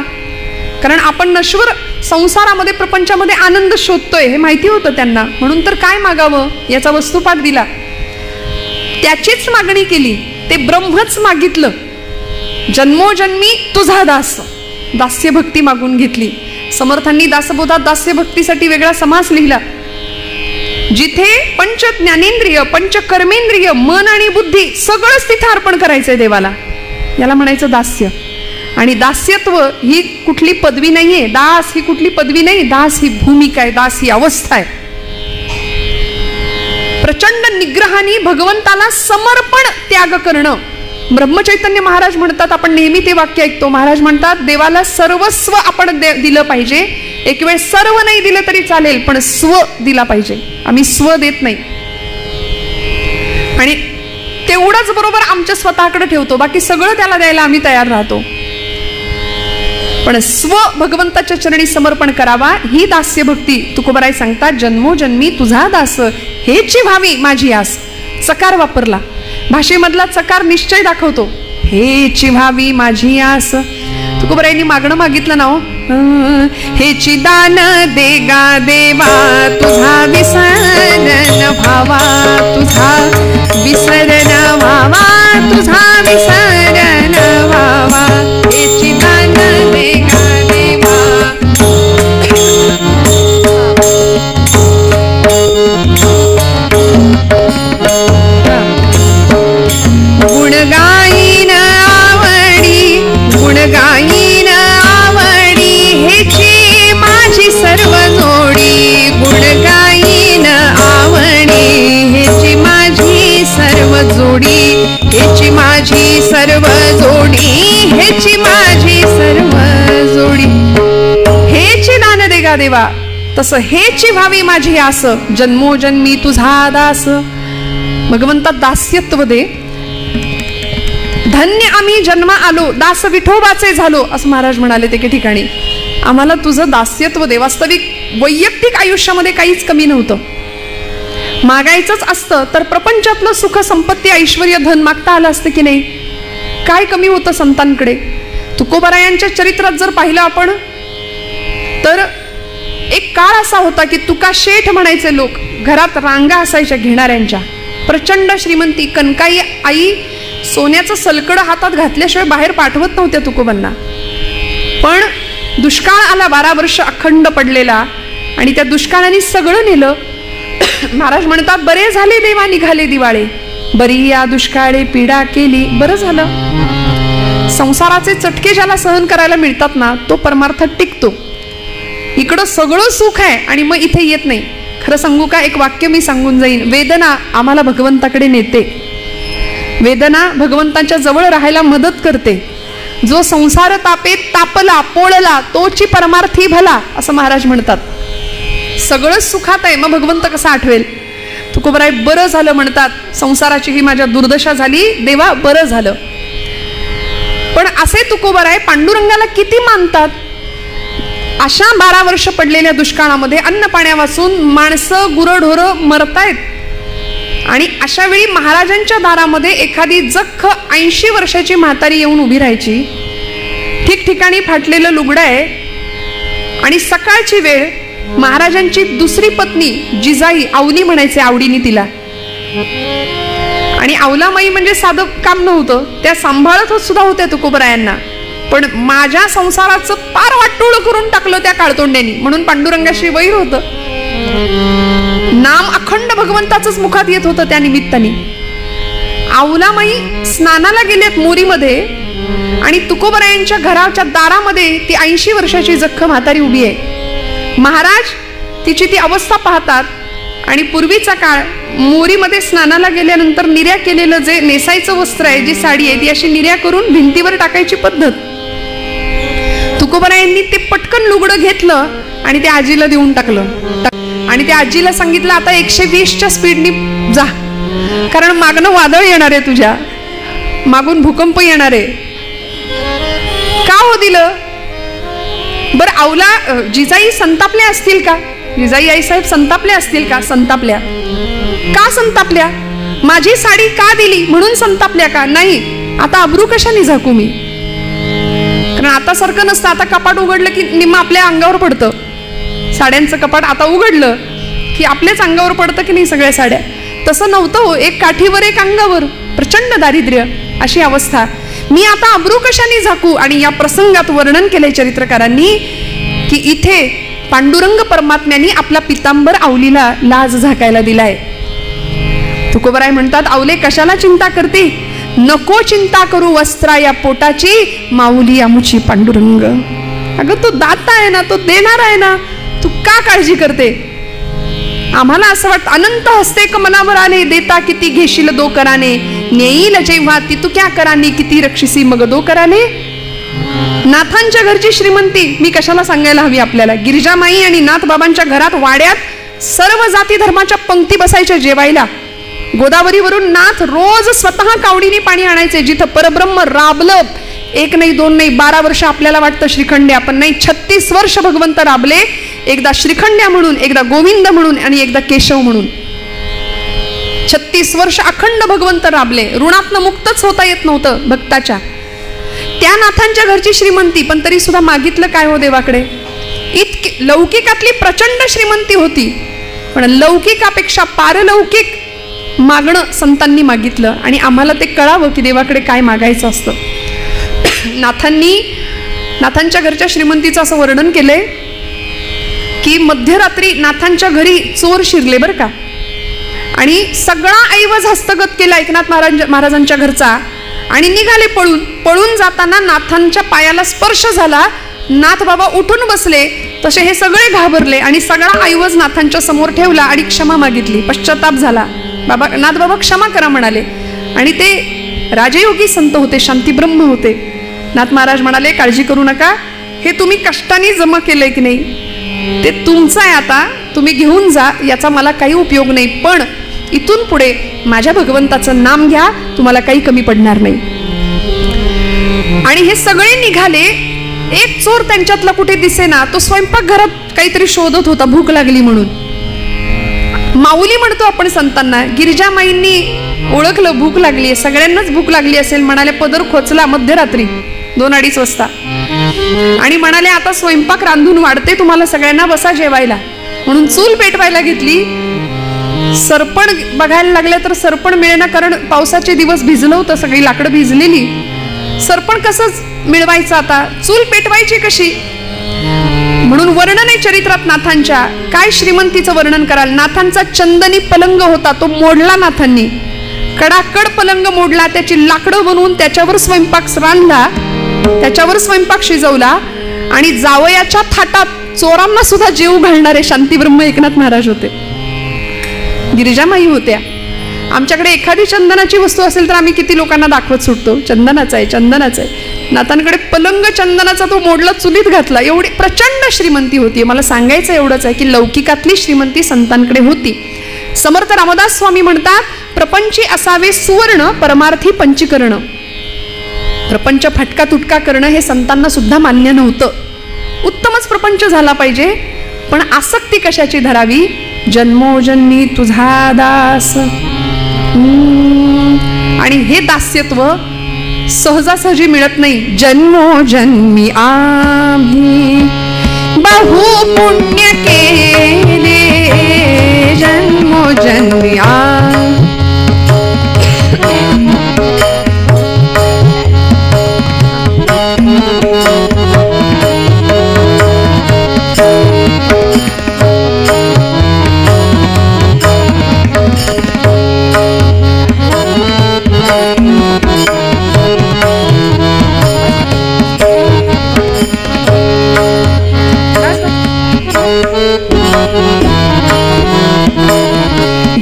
कारण आपण नश्वर संसारामध्ये प्रपंचामध्ये आनंद शोधतोय हे माहिती होतं त्यांना. म्हणून तर काय मागावं याचा वस्तुपाठ दिला, त्याचीच मागणी केली, ते ब्रह्मच मागितलं. जन्मोजन्मी तुझा दास, दास्य भक्ती मागून घेतली. समर्थांनी दासबोधात दास्य भक्तीसाठी वेगळा समास लिहिला. जिथे पंच ज्ञानेंद्रिय पंच कर्मेंद्रिय मन आणि बुद्धी सगळंच तिथे अर्पण करायचंय देवाला, याला म्हणायचं दास्य. आणि दास्यत्व ही कुठली पदवी नाहीये, दास ही कुठली पदवी नाही, दास ही भूमिका आहे, दास ही अवस्था आहे. प्रचंड निग्रहाने भगवंताला समर्पण त्याग करणं. ब्रह्मचैतन्य महाराज म्हणतात, आपण नेहमी ते वाक्य ऐकतो, महाराज म्हणतात देवाला सर्वस्व आपण दिलं पाहिजे. एक वेळ सर्व नाही दिलं तरी चालेल, पण स्व दिला पाहिजे. आम्ही स्व देत नाही आणि तेवढंच बरोबर आमच्या स्वतःकडे ठेवतो, बाकी सगळं त्याला द्यायला आम्ही तयार राहतो. पण स्व भगवंताच्या चरणी समर्पण करावा ही दास्य भक्ती. तुकोबाराय सांगतात, जन्मोजन्मी तुझा दास हेची व्हावी माझी आस. चकार वापरला, भाषेमधला चकार निश्चय दाखवतो. हेची व्हावी माझी आस. तुकोबारायांनी मागणं मागितलं ना, हेची दान देगा देवा तुझा विसरण व्हावा, तुझा विसरण व्हावा, तुझा विसरण व्हावा. हेची दान देगा देवा. गुणगायीन आवडी, गुणगायीन आवडी हेची माझी सर्व जोडी. गुणगायीन आवडी हेची माझी सर्व जोडी, हेची माझी सर्व जोडी, हेची माझी सर्व जोडी. हेची दान देगा देवा, तसं हेची व्हावी माझी आस. जन्मोजन्मी तुझा दास. भगवंता दास्यत्व दे. धन्य आम्ही जन्मा आलो, दास विठोबाचे झालो, असं महाराज म्हणाले ते ठिकाणी. आम्हाला तुझं दास्यत्व दे. वास्तविक वैयक्तिक आयुष्यामध्ये काहीच कमी नव्हतं. मागायचंच असतं तर प्रपंचातलं सुख संपत्ती ऐश्वर्य धन मागता आलं असतं की नाही. काय कमी होतं संतांकडे. तुकोबारायांच्या चरित्रात जर पाहिलं आपण तर एक काळ असा होता की तुका शेठ म्हणायचे लोक. घरात रांगा असायच्या घेणाऱ्यांच्या. प्रचंड श्रीमंती. कनकाई आई सोन्याचं सलकडं हातात घातल्याशिवाय बाहेर पाठवत नव्हत्या तुकोबांना. पण दुष्काळ आला, 12 वर्ष अखंड पडलेला, आणि त्या दुष्काळाने सगळं नेलं. महाराज म्हणतात, बरे झाले देवा निघाले दिवाळे, बरी या दुष्काळे पीडा केली. बरं झालं. संसाराचे चटके ज्याला सहन करायला मिळतात ना, तो परमार्थ टिकतो. इकडं सगळं सुख आहे आणि मग इथे येत नाही. खरं सांगू का, एक वाक्य मी सांगून जाईन. वेदना आम्हाला भगवंताकडे नेते. वेदना भगवंताच्या जवळ राहायला मदत करते. जो संसार तापेत तापला पोळला तोची परमार्थी भला, असं महाराज म्हणतात. सगळं सुखात आहे, मग भगवंत कसा आठवेल. तुकोबाराय बरं झालं म्हणतात, संसाराची ही माझ्या दुर्दशा झाली देवा, बरं झालं. पण असे तुकोबाराय पांडुरंगाला किती मानतात. अशा 12 वर्ष पडलेल्या दुष्काळामध्ये अन्न पाण्यावाचून माणसं गुरढोरं मरतायत. आणि अशा वेळी महाराजांच्या दारामध्ये एखादी जख्ख 80 वर्षाची म्हातारी येऊन उभी राहायची. ठिकठिकाणी फाटलेलं लुगडं आहे आणि सकाळची वेळ. महाराजांची दुसरी पत्नी जिजाई, आवली म्हणायचे आवडीने तिला. आणि आवलामाई म्हणजे साधं काम नव्हतं, त्या सांभाळत सुद्धा होत्या तुकोबारायांना. पण माझ्या संसाराचं पार वाटोळ करून टाकलं त्या काळतोंड्यांनी, म्हणून पांडुरंगाशी वैर होतं. नाम अखंड भगवंताचंच मुखात येत होतं त्या निमित्ताने. औलामाई स्नानाला गेलेत मोरीमध्ये आणि तुकोबरायांच्या घराच्या दारामध्ये ती 80 वर्षाची जख्ख म्हातारी उभी आहे. महाराज तिची ती अवस्था पाहतात आणि पूर्वीचा काळ मोरीमध्ये स्नानाला गेल्यानंतर निर्या केलेलं जे नेसायचं वस्त्र आहे, जी साडी आहे, ती अशी निर्या करून भिंतीवर टाकायची पद्धत. तुकोबरायांनी ते पटकन लुगडं घेतलं आणि त्या आजीला देऊन टाकलं आणि त्या आजीला सांगितलं, आता 120च्या स्पीडनी जा, कारण मागणं वादळ येणार आहे, तुझ्या मागून भूकंप येणार आहे. का हो दिलं बरं? औला जिजाई संतापल्या असतील का? जिजाई आईसाहेब संतापल्या असतील का? संतापल्या. का संतापल्या? माझी साडी का दिली म्हणून संतापल्या का? नाही. आता अब्रू कशाने झाकू मी? कारण आता सारखं नसतं. आता कपाट उघडलं की निम्म आपल्या अंगावर पडतं. साड्यांचं कपाट आता उघडलं की आपल्याच अंगावर पडतं की नाही सगळ्या साड्या. तसं नव्हतं हो. एक काठीवर एक अंगावर, प्रचंड दारिद्र्य अशी अवस्था. मी आता अब्रू कशाने झाकू? आणि या प्रसंगात वर्णन केलंय चरित्रकारांनी की इथे पांडुरंग परमात्म्यांनी आपला पितांबर आवलीला लाज झाकायला दिलाय. तुकोबराय म्हणतात, आवले कशाला चिंता करते? नको चिंता करू वस्त्रा या पोटाची, माऊली आमुची पांडुरंग. अगं तो दाता आहे ना, तो देणार आहे ना, तू का काळजी करते? आम्हाला असं वाटतं अनंत हस्ते कमलावर आले, देता किती घेशील दो कराने, नेईल जेव्हा ती तू क्या कराने, किती रक्षिसी मग दो कराने. नाथांच्या घरची श्रीमंती मी कशाला सांगायला हवी आपल्याला. गिरिजामाई आणि नाथबाबांच्या घरात वाड्यात सर्व जाती धर्माच्या पंक्ती बसायच्या जेवायला. गोदावरीवरून नाथ रोज स्वतः कावडीने पाणी आणायचे. जिथं परब्रह्म राबलं, 1 नाही 2 नाही 12 वर्ष आपल्याला वाटतं श्रीखंड्या, पण नाही, 36 वर्ष भगवंत राबले. एकदा श्रीखंड्या म्हणून, एकदा गोविंद म्हणून आणि एकदा केशव म्हणून. 36 वर्ष अखंड भगवंत राबले. ऋणातनं मुक्तच होता येत नव्हतं भक्ताच्या. त्या नाथांच्या घरची श्रीमंती, पण तरी सुद्धा मागितलं काय हो देवाकडे? इतकी लौकिकातली प्रचंड श्रीमंती होती, पण लौकिकापेक्षा पारलौकिक मागणं संतांनी मागितलं. आणि आम्हाला ते कळावं की देवाकडे काय मागायचं असतं. नाथांच्या घरच्या श्रीमंतीचं असं वर्णन केलंय की मध्यरात्री नाथांच्या घरी चोर शिरले बरं का, आणि सगळा ऐवज हस्तगत केला एकनाथ महाराजांच्या घरचा आणि निघाले पळून. पळून जाताना नाथांच्या पायाला स्पर्श झाला. नाथ बाबा उठून बसले, तसे हे सगळे घाबरले आणि सगळा ऐवज नाथांच्या समोर ठेवला आणि क्षमा मागितली. पश्चाताप झाला. नाथ बाबा क्षमा करा म्हणाले. आणि ते राजयोगी संत होते, शांतीब्रह्म होते. नाथ महाराज म्हणाले, काळजी करू नका, हे तुम्ही कष्टाने जमा केलंय की नाही ते तुमचं आहे, आता तुम्ही घेऊन जा, याचा मला काही उपयोग नाही, पण इथून पुढे माझ्या भगवंताचं नाम घ्या, तुम्हाला काही कमी पडणार नाही. आणि हे सगळे निघाले. एक चोर त्यांच्यातला कुठे दिसेना. तो स्वयंपाकघरात काहीतरी शोधत होता, भूक लागली म्हणून. माऊली म्हणतो आपण संतांना. गिरिजामाईंनी ओळखलं भूक लागली, सगळ्यांनाच भूक लागली असेल. म्हणाले, पदर खोचला मध्यरात्री 2-2:30 वाजता आणि म्हणाले, आता स्वयंपाक रांधून वाढते, तुम्हाला सगळ्यांना बसा जेवायला. म्हणून चूल पेटवायला घेतली. सरपण बघायला लागले तर सरपण मिळेना, कारण पावसाचे दिवस भिजलं होतं, सगळी लाकडं भिजलेली. सरपण कसंच मिळवायचं आता, चूल पेटवायची कशी? म्हणून वर्णन आहे चरित्रात नाथांच्या. काय श्रीमंतीचं वर्णन कराल? नाथांचा चंदनी पलंग होता, तो मोडला नाथांनी. कडाकड पलंग मोडला, त्याची लाकडं बनवून त्याच्यावर स्वयंपाक रांधला, त्याच्यावर स्वयंपाक शिजवला. आणि जावयाच्या थाटात चोरांना सुद्धा जेव घालणारे शांतीब्रह्म एकनाथ महाराज होते. गिरिजामाई होत्या. आमच्याकडे एखादी चंदनाची वस्तू असेल तर आम्ही किती लोकांना दाखवत सुटतो, चंदनाचा आहे, चंदनाचा आहे. नाथांकडे पलंग चंदनाचा, तो मोडला, चुलीत घातला. एवढी प्रचंड श्रीमंती होती. मला सांगायचं एवढंच आहे की लौकिकातली श्रीमंती संतांकडे होती. समर्थ रामदास स्वामी म्हणतात, प्रपंची असावे सुवर्ण, परमार्थी पंचीकरण. प्रपंच फटका तुटका करणं हे संतांना सुद्धा मान्य नव्हतं. उत्तमच प्रपंच झाला पाहिजे, पण आसक्ती कशाची धरावी? जन्मोजन्मी तुझा दास. आणि हे दास्यत्व सहजासहजी मिळत नाही. जन्मोजन्मी आम्ही बहु पुण्य केले, जन्मोजन्मी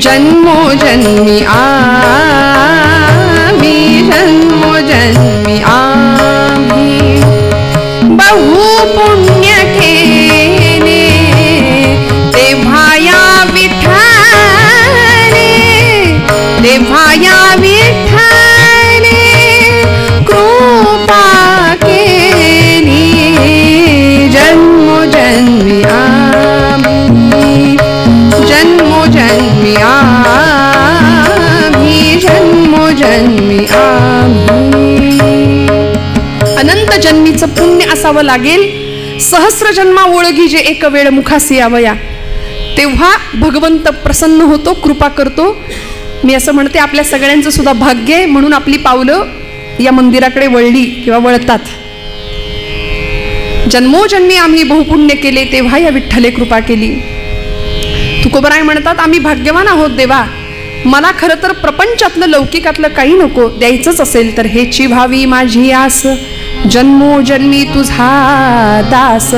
जन्मोजन्मी आम्ही, जन्मोजन्मी आम्ही बहु पुण्य केले, तेव्हा या विठ्ठले, तेव्हा या विठ्ठले कृपा केली. जन्मोजन्मी आम्ही, जन्मोजन्मी आम्ही, जन्मोजन्मी आम्ही. अनंत जन्मीचं पुण्य असावं लागेल, सहस्र जन्मा ओळखी जे एक वेळ मुखासी यावया, तेव्हा भगवंत प्रसन्न होतो, कृपा करतो. मी असं म्हणते आपल्या सगळ्यांचं सुद्धा भाग्य आहे, म्हणून आपली पावलं या मंदिराकडे वळली किंवा वळतात. जन्मोजन्मी आम्ही बहुपुण्य केले, तेव्हा या विठ्ठले कृपा केली. तुकोबराय म्हणतात आम्ही भाग्यवान आहोत देवा, मला खरं तर प्रपंचातलं लौकिकातलं काही नको, द्यायचंच असेल तर हेची व्हावी माझी आस, जन्मोजन्मी तुझा दास,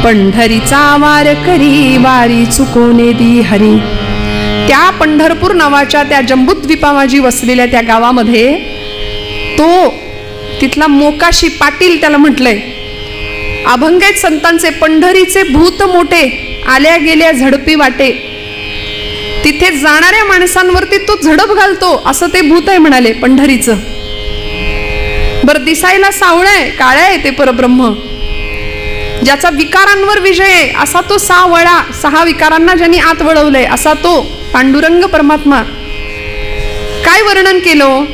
पंढरीचा वार करी, वारी चुकोने दी हरी. त्या पंढरपूर नावाच्या त्या जंबूद्वीपामाजी वसलेल्या त्या गावामध्ये तो तिथला मोकाशी पाटील त्याला म्हटलंय, अभंग आहेत संतांचे, पंढरीचे भूत मोठे, आल्या गेल्या झडपी वाटे. तिथे जाणाऱ्या माणसांवरती तो झडप घालतो, असं ते भूत आहे म्हणाले पंढरीचं. बरं दिसायला सावळं आहे, काळ्या आहे ते परब्रह्म, ज्याचा विकारांवर विजय आहे, असा तो 6 वळा, 6 विकारांना ज्यांनी आत वळवलंय असा तो पांडुरंग परमात्मा. काय वर्णन केलं?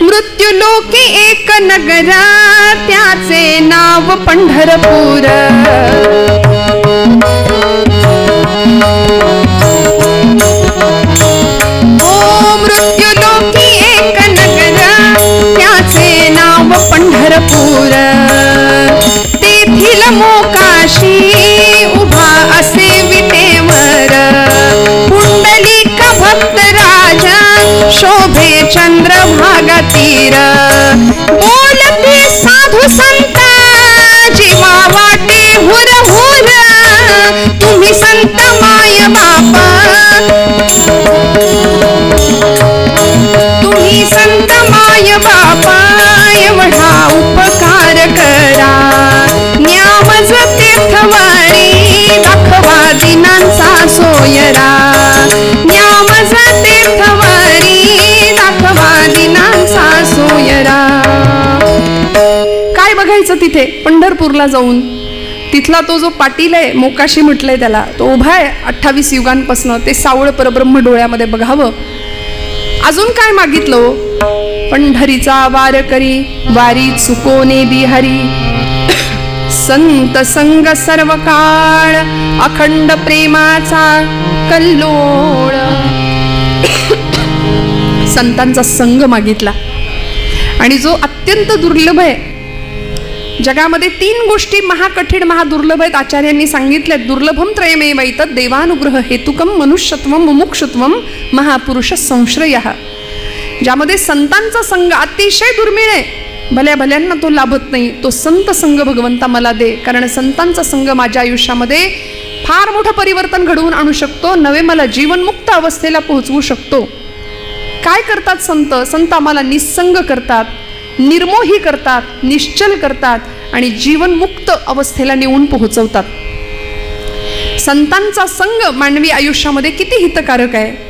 मृत्युलोकी एक नगरा, त्याचे नाव पंढरपूर. ओ मृत्युलोकी एक नगरा, त्याचे नाव पंढरपूर. तेथील मोकाशी उभा असे विटेवर, पुंडलिक भक्त राजा शोभे चंद्रभागा तीर. बोलते साधू संत जीवा वाटे हुर हुर, तुम्ही संत माय बापा, तुम्ही संत माय बापा, एवढा उपकार करा. न्यामज तीर्थवारी दाखवा दिनांचा सोयरा, न्यामज तीर्थवारी दाखवा दिनांचा सोयरा. काय बघायचं तिथे पंढरपूरला जाऊन? तिथला तो जो पाटील आहे, मोकाशी म्हटलंय त्याला, तो उभा आहे 28 युगांपासनं, ते सावळ परब्रह्म डोळ्यामध्ये बघावं. अजून काय मागितलं? पंढरीचा वार करी, वारी चुकोने दी हरी. संत संग सर्व काळ, अखंड प्रेमाचा कल्लोळ. संतांचा संग मागितला, आणि जो अत्यंत दुर्लभ आहे. जगामध्ये 3 गोष्टी महाकठीण महादुर्लभ आहेत, आचार्यांनी सांगितल्या. दुर्लभम त्रयमेव एतत्, देवानुग्रह हेतुकम, मनुष्यत्वम मुमुक्षुत्वम, महापुरुष संश्रयः. ज्यामध्ये संतांचा संग अतिशय दुर्मिळ आहे, भल्या भल्यांना तो लाभत नाही. तो संत संग भगवंता मला दे, कारण संतांचा संग माझ्या आयुष्यामध्ये फार मोठं परिवर्तन घडवून आणू शकतो, नवे मला जीवनमुक्त अवस्थेला पोहोचवू शकतो. काय करतात संत? संत आम्हाला निस्संग करतात, निर्मोही करतात, निश्चल करतात आणि जीवनमुक्त अवस्थेला नेऊन पोहोचवतात. संतांचा संग मानवी आयुष्यामध्ये किती हितकारक आहे.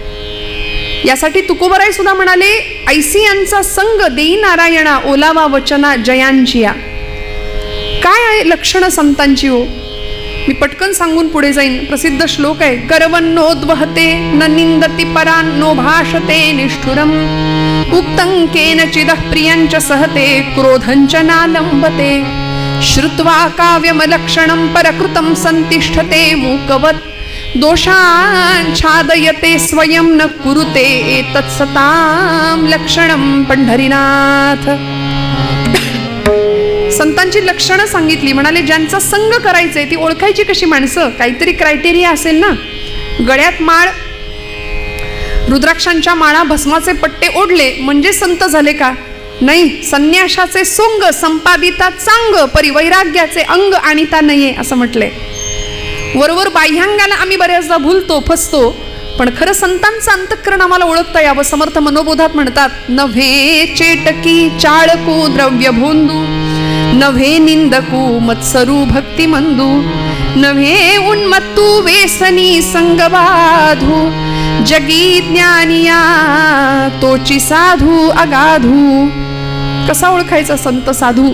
यासाठी तुकोबराय सुद्धा म्हणाले, ऐसियांचा संग देई नारायणा, ओलावा वचना जयांचिया. काय आहे लक्षणं संतांची हो? मी पटकन सांगून पुढे जाईन. प्रसिद्ध श्लोक आहे, करवन्नोद्वहते न निंदति परान्, नो भाषते निष्ठुरम, उक्तं केनचिदः प्रियञ्च सहते, क्रोधञ्च नालम्बते, श्रुत्वा काव्यमलक्षणं परकृतं संतिष्ठते, मूकवत् दोषाच्छादयते स्वयं न कुरुते, एतत्सतां लक्षणं पंढरीनाथ. संतांची लक्षणं सांगितली. म्हणाले ज्यांचा संग करायचंय ती ओळखायची कशी माणसं? काहीतरी क्रायटेरिया असेल ना. गळ्यात माळ, रुद्राक्षांच्या माळा, भस्माचे पट्टे ओढले म्हणजे संत झाले का? नाही. संन्याशाचे सोंग संपादिता चांग, परिवैराग्याचे अंग आणिता नये असं म्हटलंय. वरवर बाह्यांगाला आम्ही बऱ्याचदा भूलतो, फसतो, पण खरं संतांचं अंतःकरण आम्हाला ओळखता यावं. समर्थ मनोबोधात म्हणतात, नव्हे चेटकी चाळकू द्रव्य भोंदू, नव्हे निंदकू मत्सरू भक्ती मंदू, नव्हे उन्मत्तू वेसनी संगबाधू, जगी ज्ञानिया तोची साधू अगाधू. कसा ओळखायचा संत साधू?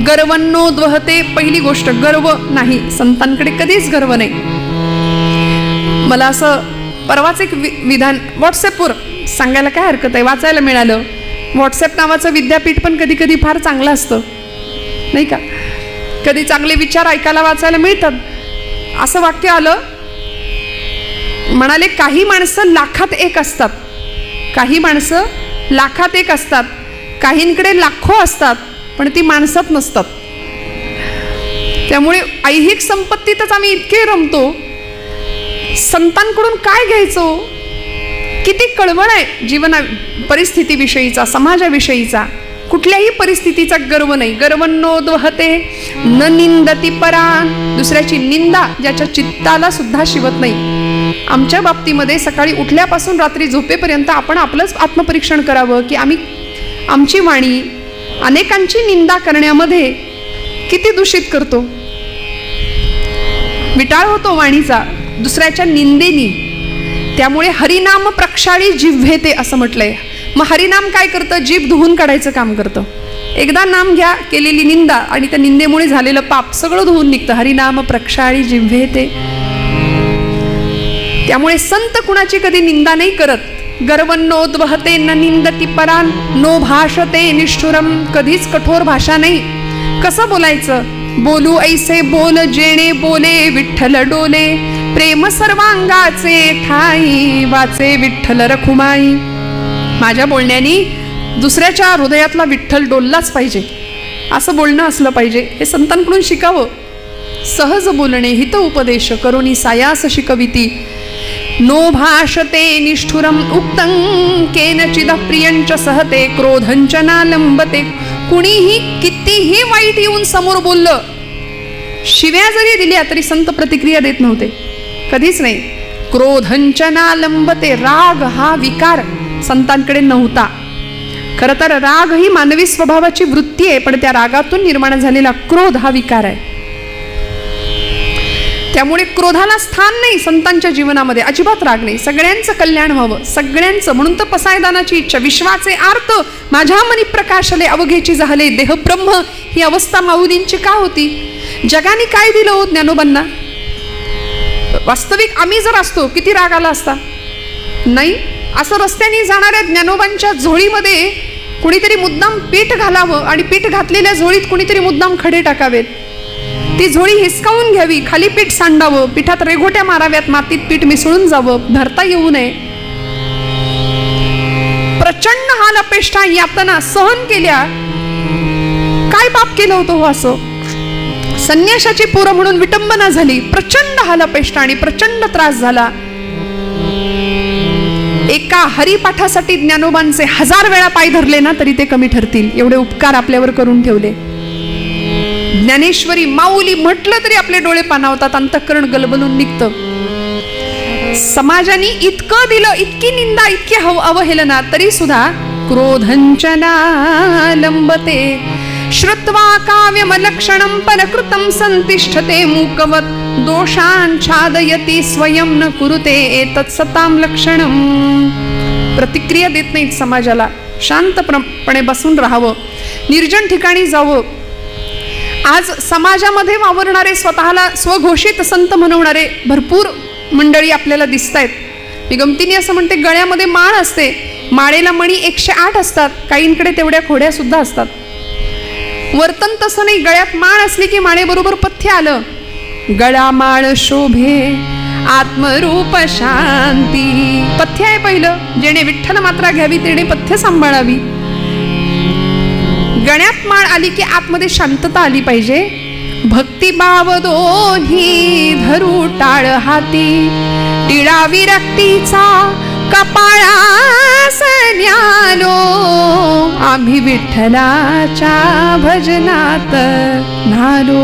गर्वन्नोद्वहते. पहिली गोष्ट, गर्व नाही. संतांकडे कधीच गर्व नाही. मला असं परवाच एक विधान व्हॉट्सॲपवर सांगायला काय हरकत आहे, वाचायला मिळालं. व्हॉट्सॲप नावाचं विद्यापीठ पण कधी कधी फार चांगलं असतं, नाही का? कधी चांगले विचार ऐकायला वाचायला मिळतात. असं वाक्य आलं, म्हणाले काही माणसं लाखात एक असतात, काही माणसं लाखात एक असतात, काहींकडे लाखो असतात पण ती माणसात नसतात. त्यामुळे ऐहिक संपत्तीतच आम्ही इतके रमतो, संतांकडून काय घ्यायचो? किती कळवळ आहे जीवना परिस्थितीविषयीचा, समाजाविषयीचा. कुठल्याही परिस्थितीचा गर्व नाही. गर्वन्नोद्वहते न निंदती परान. दुसऱ्याची निंदा ज्याच्या चित्ताला सुद्धा शिवत नाही. आमच्या बाबतीमध्ये सकाळी उठल्यापासून रात्री झोपेपर्यंत आपण आपलंच आत्मपरीक्षण करावं की आमची वाणी अनेकांची निंदा करण्यामध्ये किती दूषित करतो. विटाळ होतो वाणीचा दुसऱ्याच्या निंदेनी. त्यामुळे हरिनाम प्रक्षाळी जिव्हेते असं म्हटलंय. मग हरिनाम काय करतं? जीभ धुवून काढायचं काम करतं. एकदा नाम घ्या, केलेली निंदा आणि त्या निंदेमुळे झालेलं पाप सगळं धुवून निघतं. हरिनाम प्रक्षाळी जिव्हेते. त्यामुळे संत कुणाची कधी निंदा नाही करत. गर्वन्नोद्वहते न निंदती परान, नो भाषते निष्ठुरम. कधीच कठोर भाषा नाही. कसं बोलायचं? बोलू ऐसे बोल जेणे बोले विठ्ठल डोले, प्रेम सर्वांगाचे ठाई वाचे विठ्ठल रखुमाई. माझ्या बोलण्याने दुसऱ्याच्या हृदयातला विठ्ठल डोललाच पाहिजे, असं बोलणं असलं पाहिजे. हे संतांकडून शिकावं. सहज बोलणे हित उपदेश करोनी सायास शिकविती. नो भाषते निष्ठुरम उक्तं केनचिद प्रियंच सहते, क्रोधंच नालंबते. कुणीही कितीही वाईट येऊन समोर बोललं, शिव्या जरी दिल्या तरी संत प्रतिक्रिया देत नव्हते, कधीच नाही. क्रोधंच नालंबते. राग हा विकार संतांकडे नव्हता. खरं तर राग ही मानवी स्वभावाची वृत्ती आहे, पण त्या रागातून निर्माण झालेला क्रोध हा विकार आहे. त्यामुळे क्रोधाला स्थान नाही संतांच्या जीवनामध्ये. अजिबात राग नाही. सगळ्यांचं कल्याण व्हावं, सगळ्यांचं. म्हणून तर पसायदानाची इच्छा. विश्वाचे आर्त माझ्या मनी प्रकाशले, अवघेची झाले देह ब्रह्म. ही अवस्था माऊलींची का होती? जगाने काय दिलं हो ज्ञानोबांना? वास्तविक आम्ही जर असतो किती राग आला असता? नाही. असं रस्त्याने जाणाऱ्या ज्ञानोबांच्या झोळीमध्ये कुणीतरी मुद्दाम पीठ घालावं आणि पीठ घातलेल्या झोळीत कुणीतरी मुद्दाम खडे टाकावेत. ती झोळी हिसकावून घ्यावी, खाली पीठ सांडावं, पिठात रेघोट्या माराव्यात, मातीत पीठ मिसळून जावं, धरता येऊ नये. प्रचंड हाल अपेष्टा यातना सहन केल्या. काय पाप केलं होतं हो असं? संन्यासाची पोरं म्हणून विटंबना झाली. प्रचंड हाल अपेष्टा आणि प्रचंड त्रास झाला. एका हरिपाठासाठी ज्ञानोबांचे 1000 वेळा पाय धरले ना तरी ते कमी ठरतील. एवढे उपकार आपल्यावर करून ठेवले. ज्ञानेश्वरी माऊली म्हटलं तरी आपले डोळे पाणावतात, अंतःकरण गलबलून निघतं. समाजाने इतकं दिलं, इतकी निंदा, इतकी अवहेलना, तरी सुद्धा क्रोधंचना लंबते. श्रुत्वा काव्यमलक्षणं परकृतं संतिष्ठते मूकवत, दोषांच्छादयति स्वयं न कुरुते एतत् सतां लक्षणं. प्रतिक्रिया देत नाहीत समाजाला. शांतपणे बसून राहावं, निर्जन ठिकाणी जावं. आज समाजामध्ये वावरणारे, स्वतःला स्वघोषित संत म्हणवणारे भरपूर मंडळी आपल्याला दिसत आहेत. मी गमतीने असं म्हणते, गळ्यामध्ये माळ असते, माळेला मणी 108 असतात, काहींकडे तेवढ्या खोड्या सुद्धा असतात. वर्तन तसं नाही. गळ्यात माळ असली की माळेबरोबर पथ्य आलं. गळा माळ शोभे आत्मरूप शांती. पथ्य आहे पहिलं. जेणे विठ्ठल मात्रा घ्यावी तेणे पथ्य सांभाळावी. गळ्यात माळ आली की आतमध्ये शांतता आली पाहिजे. भक्तिभाव दोन्ही धरू टाळ हाती, टिळा विरक्तीचा कपाळास न्यालो, आम्ही विठ्ठलाच्या भजनात न्हालो.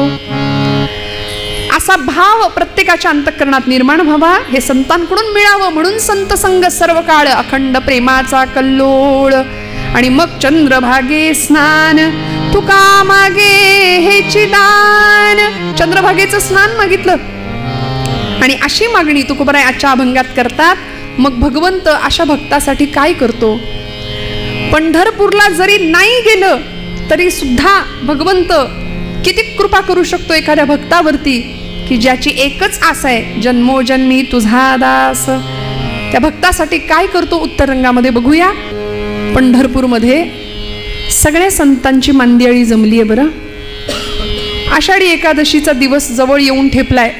असा भाव प्रत्येकाच्या अंतःकरणात निर्माण व्हावा, हे संतांकडून मिळावं म्हणून संत संग सर्व काळ, अखंड प्रेमाचा कल्लोळ. आणि मग चंद्रभागे स्नान तुका मागे हेची दान. चंद्रभागेचं स्नान मागितलं आणि अशी मागणी तुकोबराय आजच्या अभंगात करतात. मग भगवंत अशा भक्तासाठी काय करतो? पंढरपूरला जरी नाही गेलं तरी सुद्धा भगवंत किती कृपा करू शकतो एखाद्या भक्तावरती की ज्याची एकच आस आहे, जन्मोजन्मी तुझा दास. त्या भक्तासाठी काय करतो उत्तर रंगामध्ये बघूया. पंढरपूरमध्ये सगळ्या संतांची मांदियाळी जमली आहे बरं. आषाढी एकादशीचा दिवस जवळ येऊन ठेपलाय.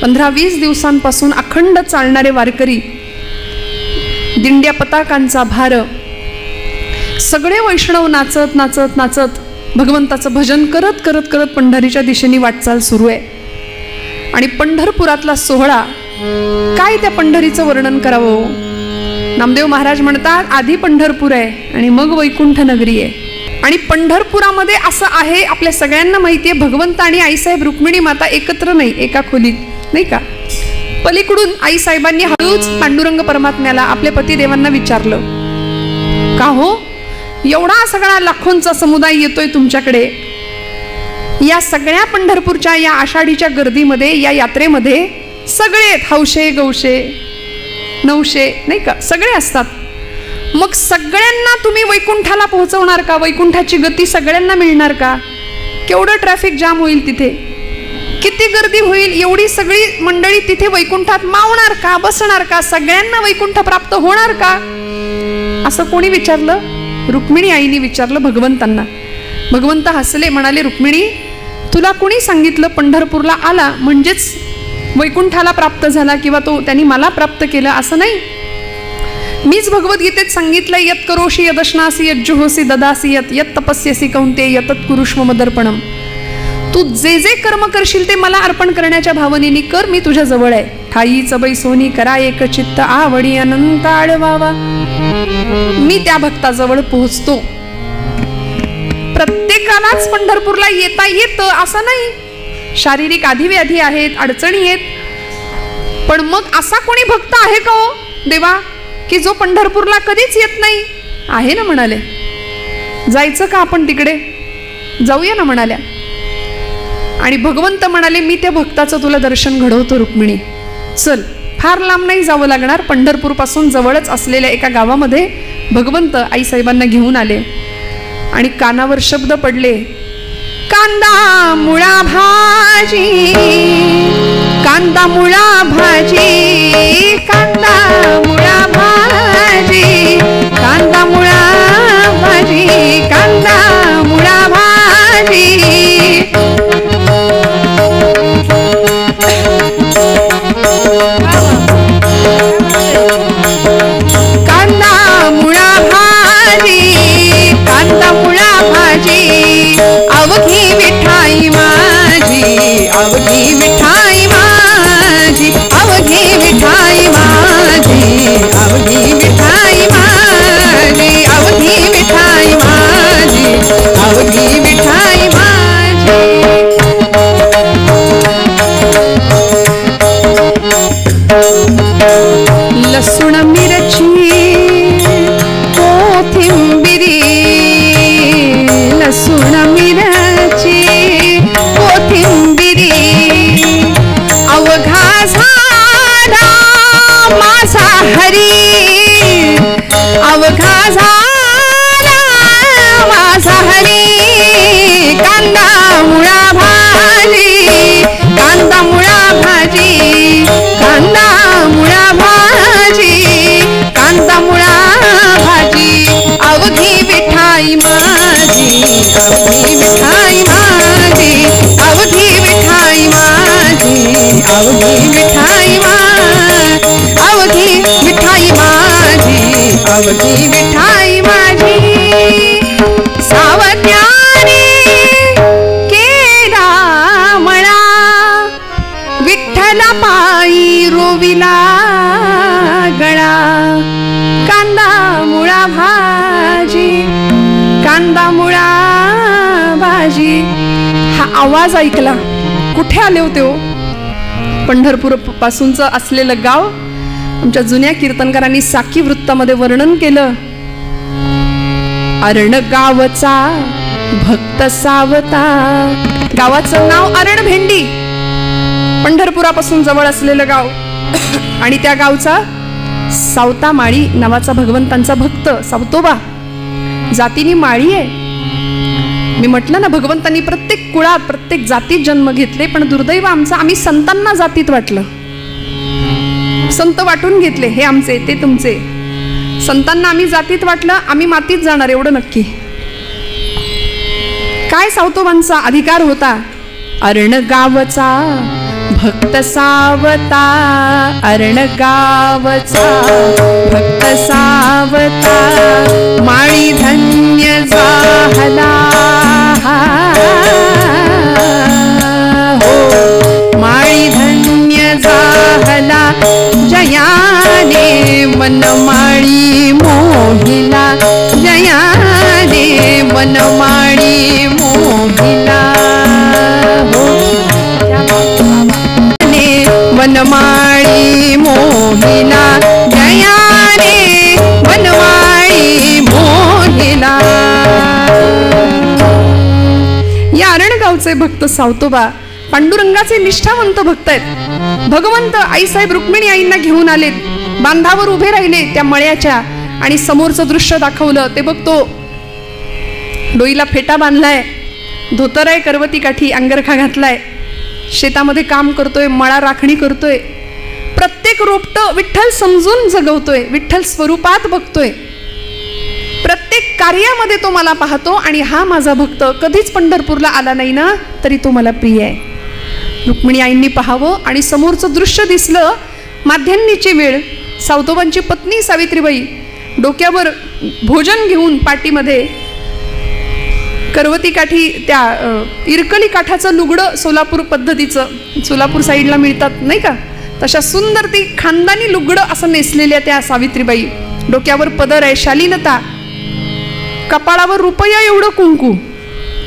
15-20 दिवसांपासून अखंड चालणारे वारकरी, दिंड्या पताकांचा भार, सगळे वैष्णव नाचत नाचत नाचत भगवंताचं भजन करत करत करत पंढरीच्या दिशेने वाटचाल सुरू आहे. आणि पंढरपुरातला सोहळा काय, त्या पंढरीचं वर्णन करावं? नामदेव महाराज म्हणतात आधी पंढरपूर आहे आणि मग वैकुंठ नगरी आहे. आणि पंढरपुरामध्ये असं आहे, आपल्या सगळ्यांना माहिती आहे, भगवंत आणि आईसाहेब रुक्मिणी माता एकत्र नाही, एका खोलीत, नाही का? पलीकडून आईसाहेबांनी हळूच पांडुरंग परमात्म्याला, आपल्या पतिदेवांना विचारलं, का हो एवढा सगळा लाखोंचा समुदाय येतोय तुमच्याकडे, या सगळ्या पंढरपूरच्या या आषाढीच्या गर्दीमध्ये, या यात्रेमध्ये सगळे हौशे गौशे नवशे, नाही का, सगळे असतात. मग सगळ्यांना तुम्ही वैकुंठाला पोहोचवणार का? वैकुंठाची गती सगळ्यांना मिळणार का? केवढं ट्रॅफिक जाम होईल तिथे, किती गर्दी होईल, एवढी सगळी मंडळी तिथे वैकुंठात मावणार का, बसणार का, सगळ्यांना वैकुंठ प्राप्त होणार का? असं कोणी विचारलं? रुक्मिणी आईने विचारलं भगवंतांना. भगवंत हसले, म्हणाले, रुक्मिणी तुला कोणी सांगितलं पंढरपूरला आला म्हणजेच वैकुंठाला प्राप्त झाला किंवा तो त्यांनी मला प्राप्त केलं? असं नाही. मीच भगवद्गीतेत सांगितलं, यत करोशी यदश्नासी यज्जुहोसी ददासी यत यत तपस्यसी कौंतेय यतत कुरुष्व मदर्पणम. तू जे जे कर्म करशील ते मला अर्पण करण्याच्या भावनेने कर, मी तुझ्या जवळ आहे. ठाईच बैसोनी करा एक चित्त आवडी अनंत आळवावा. मी त्या भक्ताजवळ पोहोचतो. प्रत्येकालाच पंढरपूरला येता येतं असं नाही. शारीरिक आधीव्याधी आहेत, अडचणी आहेत, पण मग असा कोणी भक्त आहे का हो देवा की जो पंढरपूरला कधीच येत नाही? आहे ना, म्हणाले. जायचं का आपण तिकडे? जाऊया ना, म्हणाल्या. आणि भगवंत म्हणाले, मी त्या भक्ताचं तुला दर्शन घडवतो रुक्मिणी, चल. फार लांब नाही जावं लागणार, पंढरपूर पासून जवळच असलेल्या एका गावामध्ये भगवंत आईसाहेबांना घेऊन आले आणि कानावर शब्द पडले, कांदा मुळा भाजी, कांदा मुळा भाजी, कांदा मुळा भाजी, कांदा मुळा भाजी, कांदा मुळा भाजी. कांदा मुळा भाजी, कांदा मुळा भाजी, अवघी विठाई माझी, अवघी विठाई माझी, अवघी विठाई माझी, अवघी विठाई माझी, अवघी विठाई माझी, अवघी विठाई माझी. लसूण मिरची कोथिंबिरी, लसूण मिरची कोथिंबिरी, अवघा झाला माझा हरी, अवघा झाला माझा हरी. कांदा मुळा भाजी, कांदा मुळा भाजी, कांदा मुळा भाजी, कांदा मुळा भाजी, अवघी विठाई माझी, अवघी विठाई माझी, अवघी विठाई माझी, अवघी विठाई माझी, अवघी विठाई माझी, अवघी विठाई माझी. सावत्याने केला मळा, विठ्ठला पायी रोविला गळा. कांदा मुळा भाजी, कांदा मुळा भाजी. हा आवाज ऐकला कुठे आले होते हो? पंढरपूर पासूनचं असलेलं गाव आमच्या जुन्या कीर्तनकारांनी साकी वृत्तामध्ये वर्णन केलं. अरण गावचा भक्त सावता. गावाचं नाव अरण भेंडी, पंढरपुरापासून जवळ असलेलं गाव. आणि त्या गावचा सावता माळी नावाचा भगवंतांचा भक्त सावतोबा. जातीनी माळी आहे. मी म्हटलं ना, भगवंतांनी प्रत्येक कुळात प्रत्येक जातीत जन्म घेतले, पण दुर्दैव आमचा, आम्ही संतांना जातीत वाटलं. संत वाटून घेतले, हे आमचे ते तुमचे. संतांना आम्ही जातीत वाटलं, आम्ही मातीत जाणार एवढं नक्की. काय सावतोबांचा अधिकार होता? अरण गावचा भक्त सावता. अरण गावचा भक्त सावता. माळी धन्य झाला हो. माळी धन्य झाला जयाने वनमाळी मोहिला. जयाने वनमाळी मोहिला हो. वनमाळी मोहिला. जयाने वनमाळी मोहिला. या अरणगावचे भक्त सावतोबा पांडुरंगाचे निष्ठावंत भक्त आहेत. भगवंत आईसाहेब रुक्मिणी आईंना घेऊन आलेत, बांधावर उभे राहिले त्या मळ्याच्या, आणि समोरचं दृश्य दाखवलं. ते बघतो, डोईला फेटा बांधलाय, धोतर आहे, करवती काठी, अंगरखा घातलाय, शेतामध्ये काम करतोय, मळा राखणी करतोय. प्रत्येक रोपट विठ्ठल समजून जगवतोय, विठ्ठल स्वरूपात बघतोय. प्रत्येक कार्यामध्ये तो मला पाहतो. आणि हा माझा भक्त कधीच पंढरपूरला आला नाही ना, तरी तो मला प्रिय आहे. रुक्मिणी आईंनी पाहावं, आणि समोरचं दृश्य दिसलं. माध्यान्नीची वेळ. सावतोबांची पत्नी सावित्रीबाई डोक्यावर भोजन घेऊन पाटीमध्ये करवती काठी, त्या इरकली काठाचं लुगडं सोलापूर पद्धतीचं, सोलापूर साईडला मिळतात नाही का, तशा सुंदर ती खानदानी लुगडं असं नेसलेल्या त्या सावित्रीबाई. डोक्यावर पदर आहे, शालीनता, कपाळावर रुपया एवढं कुंकू.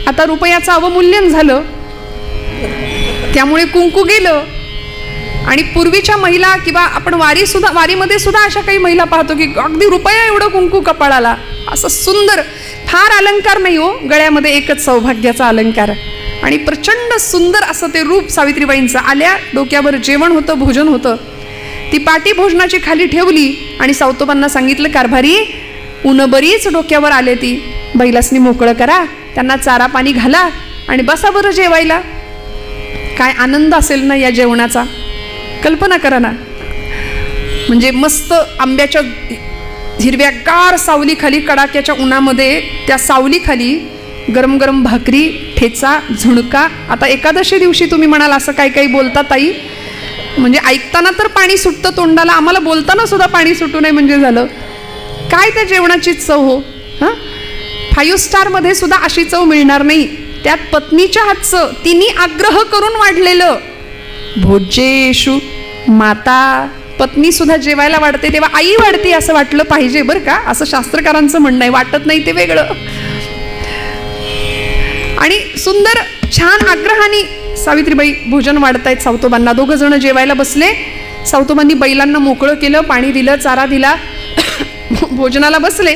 आता रुपयाचं अवमूल्यन झालं, त्यामुळे कुंकू गेलं. आणि पूर्वीच्या महिला, किंवा आपण वारीमध्ये सुद्धा अशा काही महिला पाहतो की अगदी रुपया एवढं कुंकू कपाळाला, असं सुंदर. फार अलंकार नाही हो, गळ्यामध्ये एकच सौभाग्याचा अलंकार. आणि प्रचंड सुंदर असं ते रूप सावित्रीबाईंचं. आल्या, डोक्यावर जेवण होतं, भोजन होतं. ती पाटी भोजनाची खाली ठेवली आणि सावतोबांना सांगितलं, कारभारी ऊन बरीच डोक्यावर आले, ती बैलासनी मोकळं करा, त्यांना चारा पाणी घाला आणि बसा बरं जेवायला. काय आनंद असेल ना या जेवणाचा, कल्पना करा ना. म्हणजे मस्त आंब्याच्या हिरव्यागार सावलीखाली, कडाक्याच्या उन्हामध्ये, त्या सावलीखाली गरम गरम भाकरी, ठेचा, झुणका. आता एकादशी दिवशी तुम्ही म्हणाल असं काही काही बोलता ताई, म्हणजे ऐकताना तर पाणी सुटतं तोंडाला, आम्हाला बोलताना सुद्धा पाणी सुटू नये म्हणजे झालं. काय त्या जेवणाची चव हो. हां, 5 स्टारमध्ये सुद्धा अशी चव मिळणार नाही. त्यात पत्नीच्या हातचं, तिने आग्रह करून वाढलेलं. भोजेषु माता, पत्नी सुद्धा जेवायला वाढते तेव्हा आई वाढते असं वाटलं पाहिजे बरं का, असं शास्त्रकारांचं म्हणणं आहे. वाटत नाही ते वेगळं. आणि सुंदर छान आग्रहाने सावित्रीबाई भोजन वाढतायत सावतोबांना. 2 जण जेवायला बसले. सावतोबांनी बैलांना मोकळं केलं, पाणी दिलं, चारा दिला, भोजनाला बसले.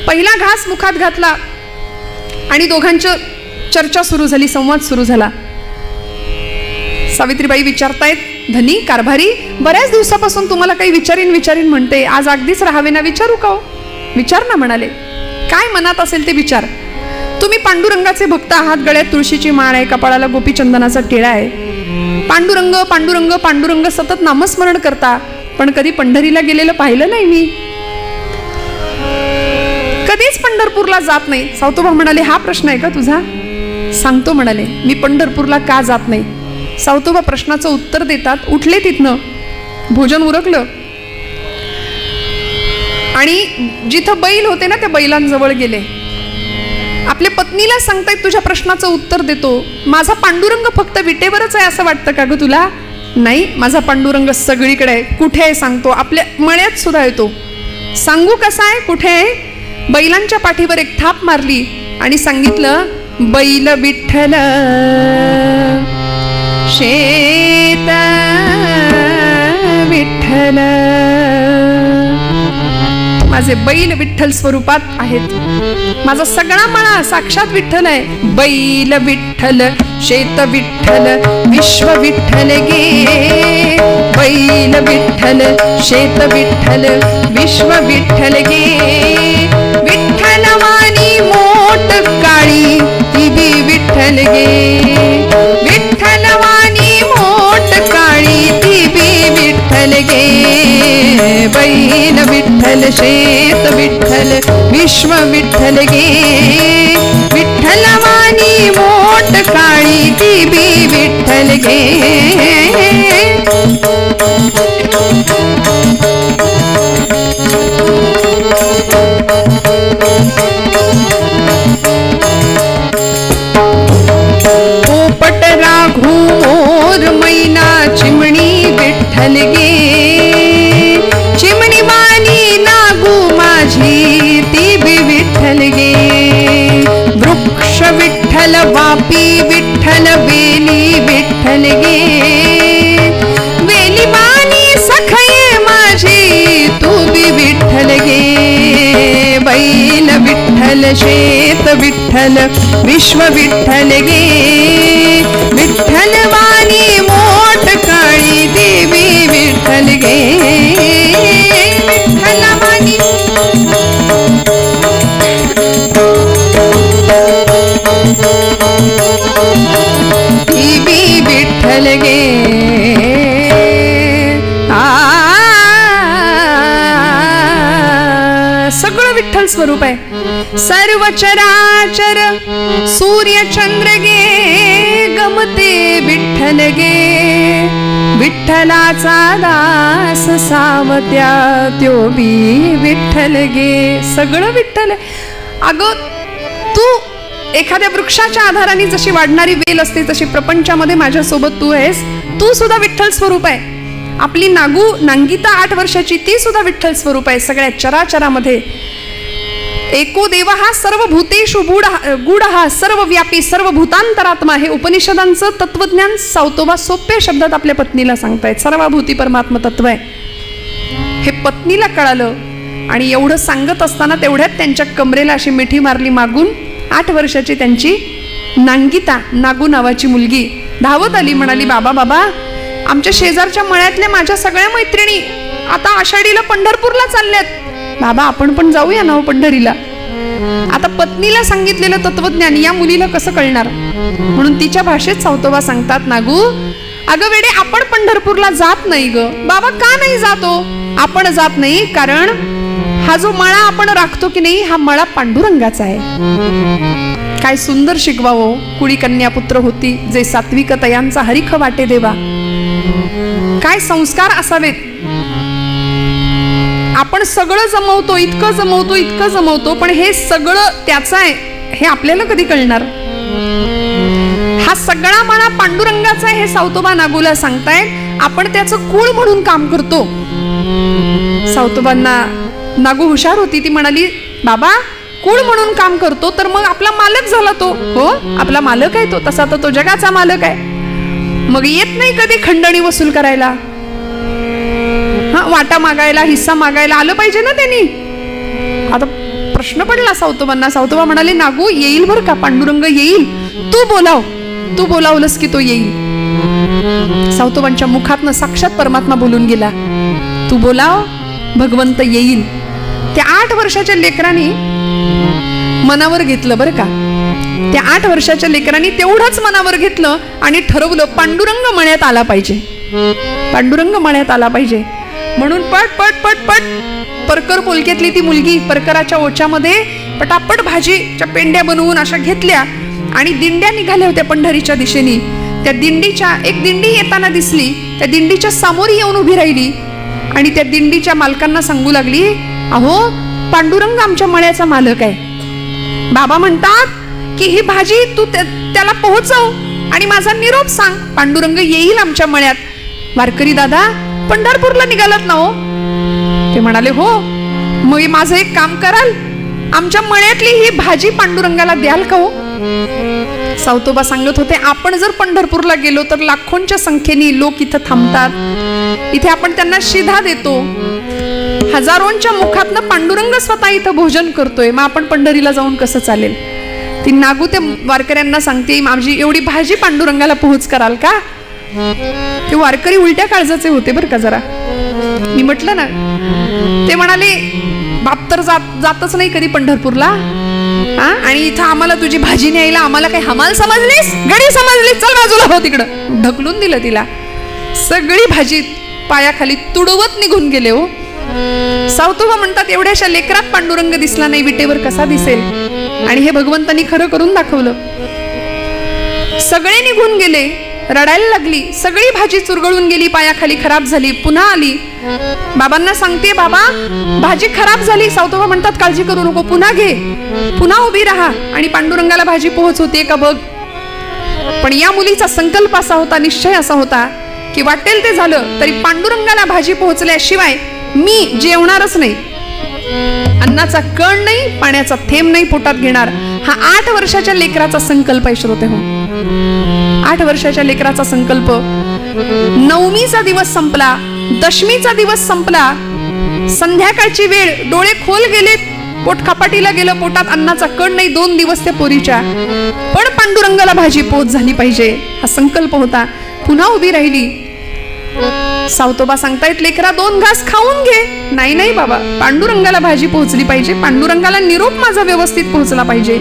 पहिला घास मुखात घातला आणि दोघांची चर्चा सुरू झाली, संवाद सुरू झाला. सावित्रीबाई विचारतायत, धनी कारभारी, बऱ्याच दिवसापासून तुम्हाला काही विचारीन म्हणते, आज अगदीच राहावे ना, विचारू का हो? विचार ना म्हणाले. काय मनात असेल ते विचार. तुम्ही पांडुरंगाचे भक्त आहात, गळ्यात तुळशीची माळ आहे, कपाळाला गोपीचंदनाचा टिळा आहे. पांडुरंग पांडुरंग पांडुरंग सतत नामस्मरण करता, पण कधी पंढरीला गेलेलं पाहिलं नाही मी. कधीच पंढरपूरला जात नाही. सावतोबा म्हणाले, हा प्रश्न आहे का तुझा? सांगतो म्हणाले, मी पंढरपूरला का जात नाही. सावतोबा प्रश्नाचं उत्तर देतात. उठले तिथनं, भोजन उरकलं आणि जिथं बैल होते ना त्या बैलांजवळ गेले. आपल्या पत्नीला सांगतायत, तुझ्या प्रश्नाचं उत्तर देतो. माझा पांडुरंग फक्त विटेवरच आहे असं वाटतं का ग तुला? नाही, माझा पांडुरंग सगळीकडे आहे. कुठे आहे सांगतो, आपल्या मळ्यात सुद्धा येतो. सांगू कसा आहे, कुठे आहे? बैलांच्या पाठीवर एक थाप मारली आणि सांगितलं, बैल विठ्ठल शेत विठ्ठल. माझे बैल विठ्ठल स्वरूपात आहेत. माझा सगळा मळा साक्षात विठ्ठल आहे. बैल विठ्ठल, शेत विठ्ठल, विश्व विठ्ठल गे. बैल विठ्ठल, शेत विठ्ठल, विश्व विठ्ठल गे. विठ्ठल वाणी मोठ काळी ती बी विठ्ठल गे. विठ्ठल वाणी मोठ काळी ती बी विठ्ठल गे. बैल विठ्ठल, शेत विठ्ठल, विश्व विठ्ठल गे. विठ्ठल वाणी मोठ काळी ती बी विठ्ठल गे. पोपट राघू मोर मैना चिमणी विठ्ठल गे. चिमणी वाणी नागू माझी ती बी विठ्ठल गे. वृक्ष विठ्ठल, वापी विठ्ठल, वेली विठ्ठल गे. वेली वाणी सखये माझी तू बी विठ्ठल गे. बैल विठ्ठल, शेत विठ्ठल, विश्व विठ्ठल गे. विठ्ठल वाणी मोठ काळी देवी विठ्ठल गे. विठ्ठल वाणी देवी विठ्ठल गे. सगळं विठ्ठल स्वरूप आहे. सर्व चराचर सूर्य चंद्र गे. गमते विठ्ठल गे. विठ्ठलाचा दास सावत्या त्यो बी विठ्ठल गे. सगळं विठ्ठल. अगं तू एखाद्या वृक्षाच्या आधाराने जशी वाढणारी वेल असते तशी प्रपंचामध्ये माझ्यासोबत तू आहेस. तू सुद्धा विठ्ठल स्वरूप आहे. आपली नांगिता 8 वर्षाची ती सुद्धा विठ्ठल स्वरूप आहे. सगळ्या चराचरामध्ये एको देव हा सर्व भूतेषु गूढ हा सर्व व्यापी सर्व भूतांतरात्मा. हे उपनिषदांचं तत्वज्ञान सावतोबा सोप्या शब्दात आपल्या पत्नीला सांगतायत. सर्वभूती परमात्म तत्व आहे हे पत्नीला कळालं. आणि एवढं सांगत असताना तेवढ्यात त्यांच्या कमरेला अशी मिठी मारली मागून. 8 वर्षाची त्यांची नांगिता, नागू नावाची मुलगी धावत आली. म्हणाली, बाबा बाबा, आमच्या शेजारच्या मळ्यातल्या माझ्या सगळ्या मैत्रिणी आता आषाढीला पंढरपूरला चालल्यात. बाबा आपण पण जाऊया ना पंढरीला. आता पत्नीला सांगितलेलं तत्वज्ञान या मुलीला कसं कळणार. म्हणून तिच्या भाषेत सावतोबा सांगतात, नागू अगं वेडे, आपण पंढरपूरला जात नाही ग. बाबा का नाही जातो. आपण जात नाही कारण हा जो मळा आपण राखतो की नाही हा मळा पांडुरंगाचा आहे. काय सुंदर शिकवावं. कुळी कन्या पुत्र होती जे सात्विक तयांचा हरिख वाटे देवा. काय संस्कार असावेत. आपण सगळं जमवतो, इतकं जमवतो, इतकं जमवतो, पण हे सगळं त्याचं आहे हे आपल्याला कधी कळणार. हा सगळा मळा पांडुरंगाचा आहे हे सावतोबा नागूला सांगतायत. आपण त्याचं कुळ म्हणून काम करतो. सावतोबांना नागू हुशार होती. ती म्हणाली, बाबा कुळ म्हणून काम करतो तर मग आपला मालक झाला तो. हो आपला मालक आहे तो. तसा तर तो जगाचा मालक आहे. मग येत नाही कधी खंडणी वसूल करायला. वाटा मागायला, हिस्सा मागायला आलं पाहिजे ना त्यांनी. आता प्रश्न पडला सावतोबांना. सावतोबा म्हणाले, नागू येईल बर का, पांडुरंग येईल. तू बोलाव. तू बोलावलंस की तो येईल. सावतोबांच्या मुखातनं साक्षात परमात्मा बोलून गेला. तू बोलाव, भगवंत येईल. त्या 8 वर्षाच्या लेकरांनी मनावर घेतलं बरं का. त्या 8 वर्षाच्या लेकरांनी तेवढंच मनावर घेतलं आणि ठरवलं पांडुरंग मळ्यात आला पाहिजे. पांडुरंग मळ्यात आला पाहिजे म्हणून पट पट पट पट परकर पोलक्यातली ती मुलगी परकराच्या ओच्यामध्ये पटापट भाजीच्या पेंड्या बनवून अशा घेतल्या आणि दिंड्या निघाल्या होत्या पंढरीच्या दिशेने. त्या दिंडीच्या एक दिंडी येताना दिसली. त्या दिंडीच्या सामोरी येऊन उभी राहिली आणि त्या दिंडीच्या मालकांना सांगू लागली, अहो पांडुरंग आमच्या मळ्याचा मालक आहे. बाबा म्हणतात की ही भाजी तू त्याला पोहोचव आणि माझा निरोप सांग. पांडुरंग येईल आमच्या मळ्यात. वारकरी दादा पंढरपूरला निघालात ना हो. ते म्हणाले, हो. मग माझं एक काम कराल, आमच्या मळ्यातली ही भाजी पांडुरंगाला द्याल का हो. सावतोबा सांगत होते, आपण जर पंढरपूरला गेलो तर लाखोंच्या संख्येने लोक इथं थांबतात. इथे आपण त्यांना शिधा देतो. हजारोंच्या मुखातनं पांडुरंग स्वतः इथं भोजन करतोय. मग आपण पंढरीला जाऊन कसं चालेल? ती नागू त्या वारकऱ्यांना सांगते, माझी एवढी भाजी पांडुरंगाला पोहोच कराल का? ते वारकरी उलट्या काळजाचे होते बरं का जरा. मी म्हटलं ना, ते म्हणाले बाप तर जातच नाही कधी पंढरपूरला, आणि इथं आम्हाला तुझी भाजी न्यायला आम्हाला काही हमाल समजलीस, गडी समजलीस, चल बाजूला हो तिकडं. ढकलून दिलं तिला. सगळी भाजी पायाखाली तुडवत निघून गेले हो. सावतोबा म्हणतात, एवढ्याशा लेकरात पांडुरंग दिसला नाही, विटेवर कसा दिसेल? आणि हे भगवंतांनी खरं करून दाखवलं. सगळे निघून गेले. रडायला लागली. सगळी भाजी चुरगळून गेली, पायाखाली खराब झाली. पुन्हा आली. बाबांना सांगते, बाबा भाजी खराब झाली. सावतोबा म्हणतात, काळजी करू नको, पुन्हा घे, पुन्हा उभी राहा आणि पांडुरंगाला भाजी पोहोच होते का बघ. पण या मुलीचा संकल्प असा होता, निश्चय असा होता की वाटेल ते झालं तरी पांडुरंगाला भाजी पोहोचल्याशिवाय मी जेवणारच नाही. अन्नाचा कण नाही, पाण्याचा थेंब नाही पोटात घेणार. हा 8 वर्षाच्या लेकराचा संकल्प आहे श्रोते हो. 8 वर्षाच्या लेकराचा संकल्प. नवमीचा दिवस संपला, दशमीचा दिवस संपला, संध्याकाळची वेळ, डोळे खोल गेले, पोट खपाटीला गेलं, पोटात अन्नाचा कण नाही. 2 दिवस त्या पोरीच्या. पण पांडुरंगाला भाजी पोहोच झाली पाहिजे हा संकल्प होता. पुन्हा उभी राहिली. सावतोबा सांगतायत, लेकरा 2 घास खाऊन घे. नाही नाही बाबा, पांडुरंगाला भाजी पोहोचली पाहिजे, पांडुरंगाला निरोप माझा व्यवस्थित पोहोचला पाहिजे.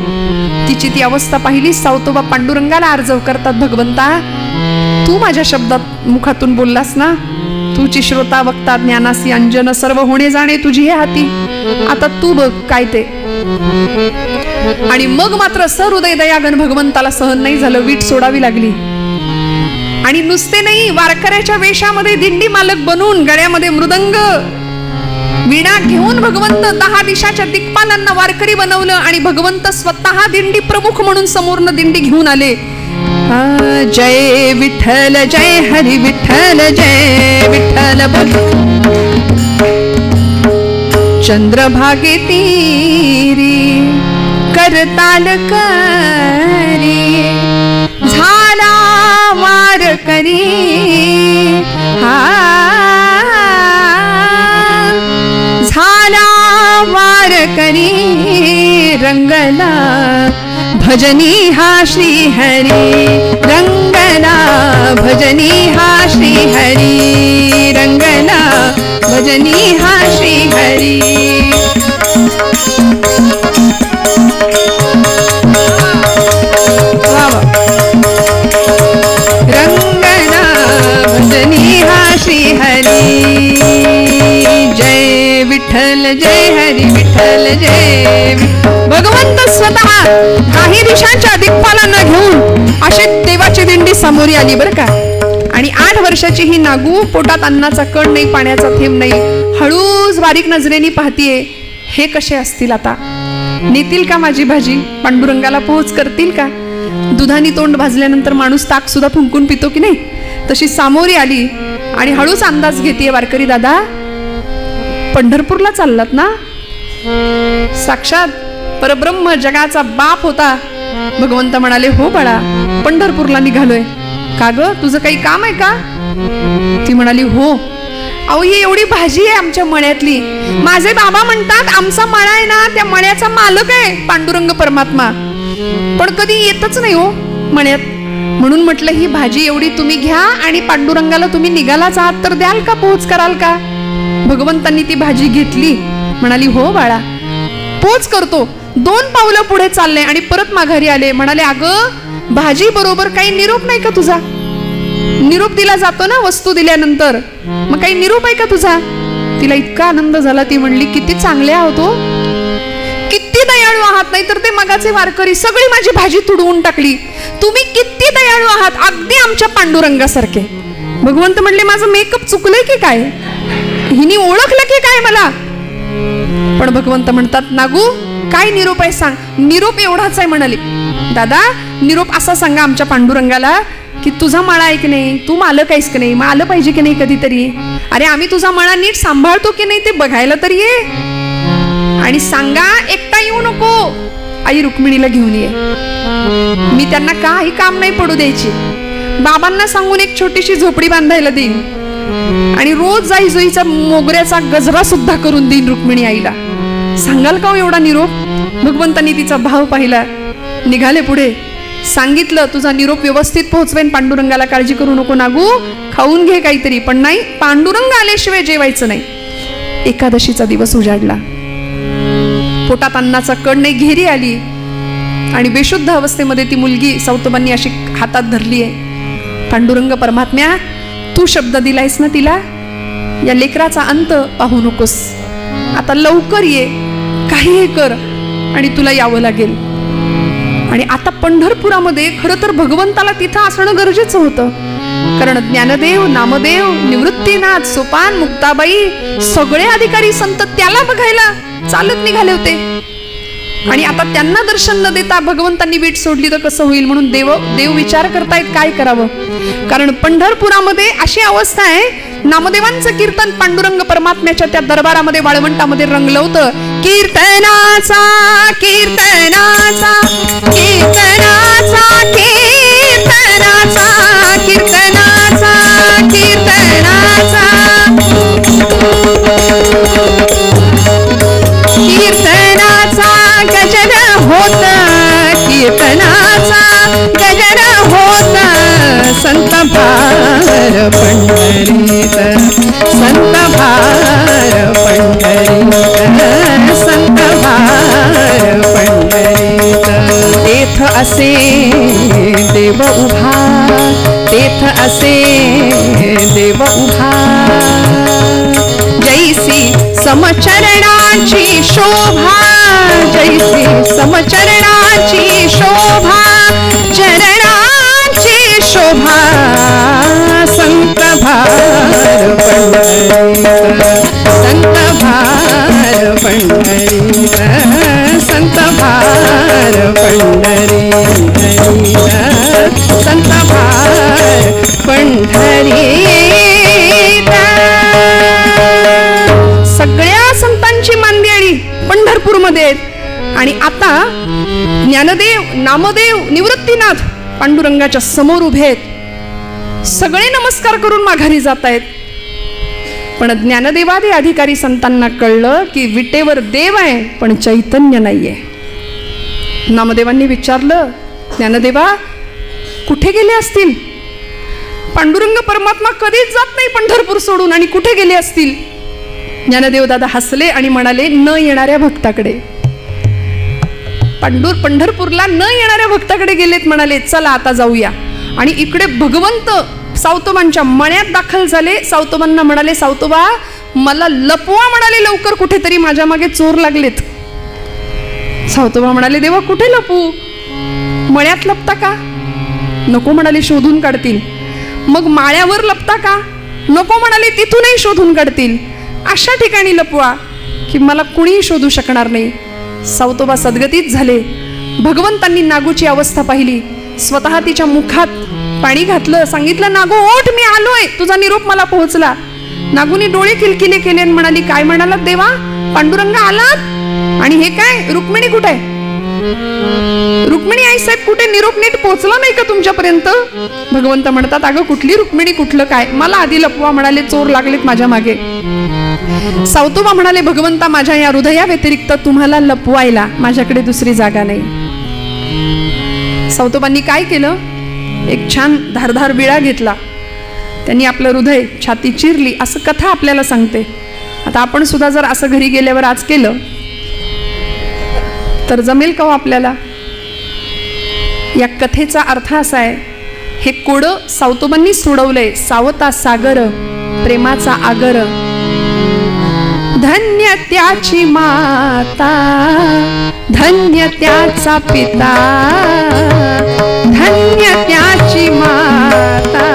तिची ती अवस्था पाहिली. सावतोबा पांडुरंगाला अर्जव करतात, भगवंता तू माझ्या शब्दात मुखातून बोललास ना, तुझी श्रोता वक्ता ज्ञानासी अंजन सर्व होणे जाणे तुझी हे हाती, आता तू बघ काय ते. आणि मग मात्र सहृदय दयागण भगवंताला सहन नाही झालं, वीट सोडावी लागली. आणि नुसते नाही, वारकऱ्याच्या वेशामध्ये दिंडी मालक बनून, गळ्यामध्ये मृदंग वीणा घेऊन भगवंत 10 दिशाच्या दिक्पालांना वारकरी बनवलं. आणि भगवंत स्वतः दिंडी प्रमुख म्हणून समोरनं दिंडी घेऊन आले. जय विठ्ठल जय हरी विठ्ठल जय विठ्ठल बोल. चंद्रभागे तीरी करताल करी, झाला वारकरी झाला वारकरी, रंगला भजनी हा श्री हरी, रंगला भजनी हा श्री हरी, रंगला भजनी हा श्री हरी. रंगला भजनी हा श्री हरी. जय विठ्ठल जय हरी विठ्ठल जय. भगवंत स्वतः काही दिशांच्या दिक्पालांना घेऊन अशी देवाची दिंडी समोरी आली बरं का. आणि 8 वर्षाची ही नागू, पोटात अन्नाचा कण नाही, पाण्याचा थेंब नाही, हळूच बारीक नजरेने पाहतीये. हे कसे असतील आता? नेतील का माझी भाजी? पांडुरंगाला पोहोच करतील का? दुधानी तोंड भाजल्यानंतर माणूस ताक सुद्धा फुंकून पितो की नाही, तशी सामोरी आली. आणि हळूच अंदाज घेतीये, वारकरी दादा पंढरपूरला चाललात ना? साक्षात परब्रह्म जगाचा बाप होता. भगवंत म्हणाले, हो बाळा, पंढरपूरला निघालोय. का ग, तुझं काही काम आहे का? ती म्हणाली, हो. अहो, ही एवढी भाजी आहे आमच्या मळ्यातली. माझे बाबा म्हणतात आमचा मळा आहे ना, त्या मळ्याचा मालक आहे पांडुरंग परमात्मा, पण कधी येतच नाही हो मळ्यात. म्हणून म्हटलं ही भाजी एवढी तुम्ही घ्या आणि पांडुरंगाला तुम्ही निघालाच आहात तर द्याल का, पोच कराल का? भगवंतांनी ती भाजी घेतली. म्हणाली, हो बाळा, पोच करतो. 2 पावलं पुढे चालले आणि परत माघारी आले. म्हणाले, अगं भाजी बरोबर काही निरोप नाही का तुझा? निरोप दिला जातो ना वस्तू दिल्यानंतर, मग काही निरोप आहे का तुझा? तिला इतका आनंद झाला. ती म्हणली, किती चांगले आहोत हो, किती दयाळू आहात. नाही तर ते मगाचे वारकरी सगळी माझी भाजी तुडवून टाकली. तुम्ही किती दयाळू आहात, अगदी आमच्या पांडुरंगासारखे. भगवंत म्हणले, माझं मेकअप चुकलंय की काय? हिनी ओळखलं की काय मला? पण भगवंत म्हणतात, नागू काय निरोप आहे सांग. निरोप एवढाच आहे म्हणाले, दादा निरोप असा सांगा आमच्या पांडुरंगाला की तुझा मळा आहे की नाही, तू मालक आहेस की नाही, मग आलं पाहिजे की नाही कधीतरी. अरे आम्ही तुझा मळा नीट सांभाळतो की नाही ते बघायला तरी ये. आणि सांगा, एकटा येऊ नको, आई रुक्मिणीला घेऊन ये. मी त्यांना काही काम नाही पडू द्यायची. बाबांना सांगून एक छोटीशी झोपडी बांधायला देईन आणि रोज जाई जुईचा मोगऱ्याचा गजरा सुद्धा करून देईन रुक्मिणी आईला. सांगाल का एवढा निरोप? भगवंतांनी तिचा भाव पाहिला. निघाले पुढे. सांगितलं तुझा निरोप व्यवस्थित पोहोचवेन. पांडुरंगाला काळजी करू नको नागू, खाऊन घे काहीतरी. पण नाही, पांडुरंग आल्याशिवाय जेवायचं नाही. एकादशीचा दिवस उजाडला. पोटात अन्नाचा कण नाही, घेरी आली आणि बेशुद्ध अवस्थेमध्ये ती मुलगी सौतबांनी अशी हातात धरली आहे. पांडुरंग परमात्म्या, तू शब्द दिलायस ना तिला, या लेकराचा अंत पाहू नकोस. आता लवकर ये, काहीही कर आणि तुला यावं लागेल. आणि आता पंढरपुरामध्ये खरं तर भगवंताला तिथं असणं गरजेचं होतं. कारण ज्ञानदेव, नामदेव, निवृत्तीनाथ, सोपान, मुक्ताबाई सगळे अधिकारी संत त्याला बघायला चालत निघाले होते. आणि आता त्यांना दर्शन न देता भगवंतांनी वीट सोडली तर कसं होईल? म्हणून देव विचार करतायत काय करावं. कारण पंढरपुरामध्ये अशी अवस्था आहे, नामदेवांचं कीर्तन पांडुरंग परमात्म्याच्या त्या दरबारामध्ये वाळवंटामध्ये रंगलं होतं. कीर्तनाचा कीर्तनाचा कीर्तनाचा कीर्तनाचा कीर्तनाचा कीर्तनाचा कीर्तनाचा गजर होत, कीर्तनाचा गजर होत. संत भार पंढरीत, संत भार पंढरीत, संत भार पंढरीत. तेथ असे देव उभा, तेथ असे देव उभा. जैसी समचरणाची शोभा, जैसी समचरणाची शोभा, चरणाची शोभा. संत भार पंढरीत, संत भार पंढरीत, संत भार पंढरीत, संत भार पंढरीत. सगळ्या संतांची मांदियाळी पंढरपूरमध्ये आहेत. आणि आता ज्ञानदेव, नामदेव, निवृत्तीनाथ पांडुरंगाच्या समोर उभे आहेत. सगळे नमस्कार करून माघारी जात आहेत. पण ज्ञानदेवादी अधिकारी संतांना कळलं की विटेवर देव आहे पण चैतन्य नाहीये. नामदेवांनी विचारलं, ज्ञानदेवा कुठे गेले असतील? पांडुरंग परमात्मा कधीच जात नाही पंढरपूर सोडून, आणि कुठे गेले असतील? ज्ञानदेव दादा हसले आणि म्हणाले, न येणाऱ्या भक्ताकडे. पंढरपूरला न येणाऱ्या भक्ताकडे गेलेत. म्हणाले चला आता जाऊया. आणि इकडे भगवंत सावतोबांच्या मण्यात दाखल झाले. सावतोबांना म्हणाले, सावतोबा मला लपवा. म्हणाले लवकर, कुठेतरी माझ्या मागे चोर लागलेत. सावतोबा म्हणाले, देवा कुठे लपू? मण्यात लपता का? नको म्हणाले, शोधून काढतील. मग माळ्यावर लपता का? नको म्हणाले, तिथूनही शोधून काढतील. अशा ठिकाणी लपवा की मला कुणीही शोधू शकणार नाही. सावतोबा सद्गतीत झाले. भगवंतांनी नागूची अवस्था पाहिली. स्वतः तिच्या मुखात पाणी घातलं. सांगितलं, नागू ओठ, मी आलोय, तुझा निरोप मला पोहोचला. नागूने डोळे किलकिले केले आणि म्हणाली, काय म्हणालात देवा? पांडुरंग आलात? आणि हे काय, रुक्मिणी कुठे? रुक्मिणी आई साहेब कुठे? निरोप नीट पोहोचला नाही का तुमच्यापर्यंत? भगवंत म्हणतात, अगं कुठली रुक्मिणी, कुठलं काय, मला आधी लपवा. म्हणाले चोर लागलेत माझ्या मागे. सावतोबा म्हणाले, भगवंता माझ्या या हृदया व्यतिरिक्त तुम्हाला लपवायला माझ्याकडे दुसरी जागा नाही. सावतोबांनी काय केलं? एक छान धारधार विळा घेतला. त्यांनी आपलं हृदय, छाती चिरली. असं कथा आपल्याला सांगते. आता आपण सुद्धा जर असं घरी गेल्यावर आज केलं तर जमेल का हो आपल्याला? या कथेचा अर्थ असा आहे, हे कोडं सावतोबांनी सोडवलंय. सावता सागर प्रेमाचा आगर, धन्य त्याची माता, धन्य त्याचा पिता, धन्य त्याची माता,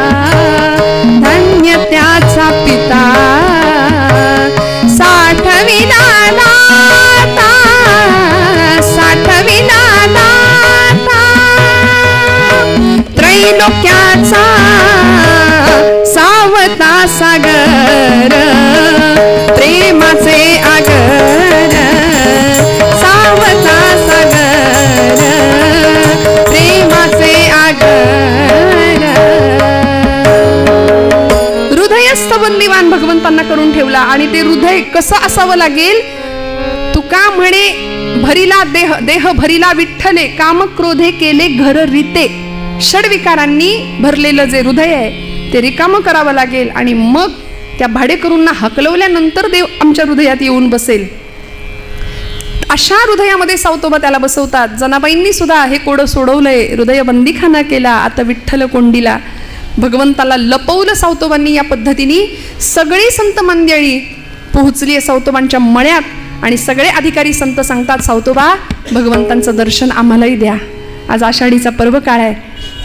धन्य त्याचा पिता. साठविला नाता, साठविला नाता, त्रैलोक्याचा सावता सागर, प्रेमाचे आगर, सावता सागर, ते हृदय कसं असावं लागेल? तुका म्हणे भरिला देह भरिला विठ्ठले, काम क्रोधे केले घर रीते. षडविकारांनी भरलेलं जे हृदय आहे ते रिकामं करावं लागेल आणि मग त्या भाडेकरूंना हकलवल्यानंतर देव आमच्या हृदयात येऊन बसेल. अशा हृदयामध्ये सावतोबा त्याला बसवतात. जनाबाईंनी सुद्धा हे कोडं सोडवलंय, हृदय बंदीखाना केला, आता विठ्ठल कोंडीला. भगवंताला लपवलं सावतोबांनी. या पद्धतीने सगळी संत मंडळी पोहोचली सावतोबांच्या मळ्यात आणि सगळे अधिकारी संत सांगतात, सावतोबा भगवंतांचं दर्शन आम्हालाही द्या. आज आषाढीचा पर्व काळ आहे,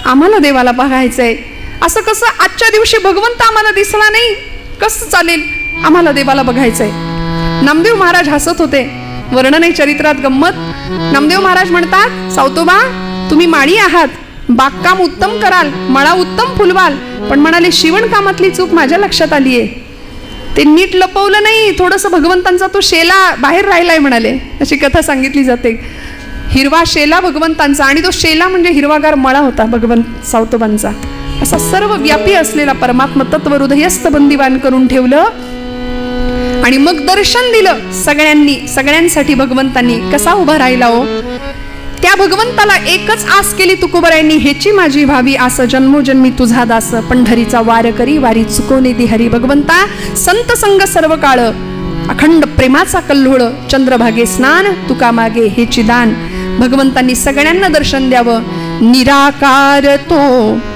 आम्हाला देवाला बघायचंय. असं कसं आजच्या दिवशी भगवंत आम्हाला दिसला नाही, कसं चालेल? आम्हाला देवाला बघायचंय. नामदेव महाराज हसत होते. वर्णन आहे चरित्रात गंमत. नामदेव महाराज म्हणतात, सावतोबा तुम्ही माळी आहात, बागकाम उत्तम कराल, मळा उत्तम फुलवाल, पण म्हणाले शिवणकामातली चूक माझ्या लक्षात आली आहे. ते नीट लपवलं नाही, थोडंसं भगवंतांचा तो शेला बाहेर राहिलाय म्हणाले. अशी कथा सांगितली जाते. हिरवा शेला भगवंतांचा आणि तो शेला म्हणजे हिरवागार मळा होता भगवंत सावतोबांचा. असा सर्व व्यापी असलेला परमात्मा तत्व हृदयस्थ बंदिवान करून ठेवलं आणि मग दर्शन दिलं सगळ्यांसाठी. भगवंतांनी कसा उभा राहिला हो? त्या भगवंताला एकच आस केली तुकोबरायांनी, हेची माझी भावी आस, जन्मोजन्मी तुझा दास, पंढरीचा वार करी वारी चुकवणे दी हरी. भगवंता संत संग सर्व काळ, अखंड प्रेमाचा कल्लोळ, चंद्रभागे स्नान तुका मागे हेची दान. भगवंतांनी सगळ्यांना दर्शन द्यावं. निराकार तो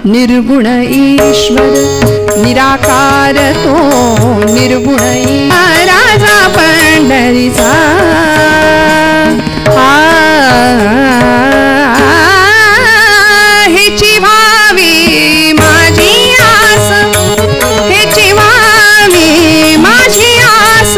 निर्गुण ईश्वर, निराकार तो निर्गुण राजा पंढरीचा. हेची भावी माझी आस, हेची भावी माझी आस.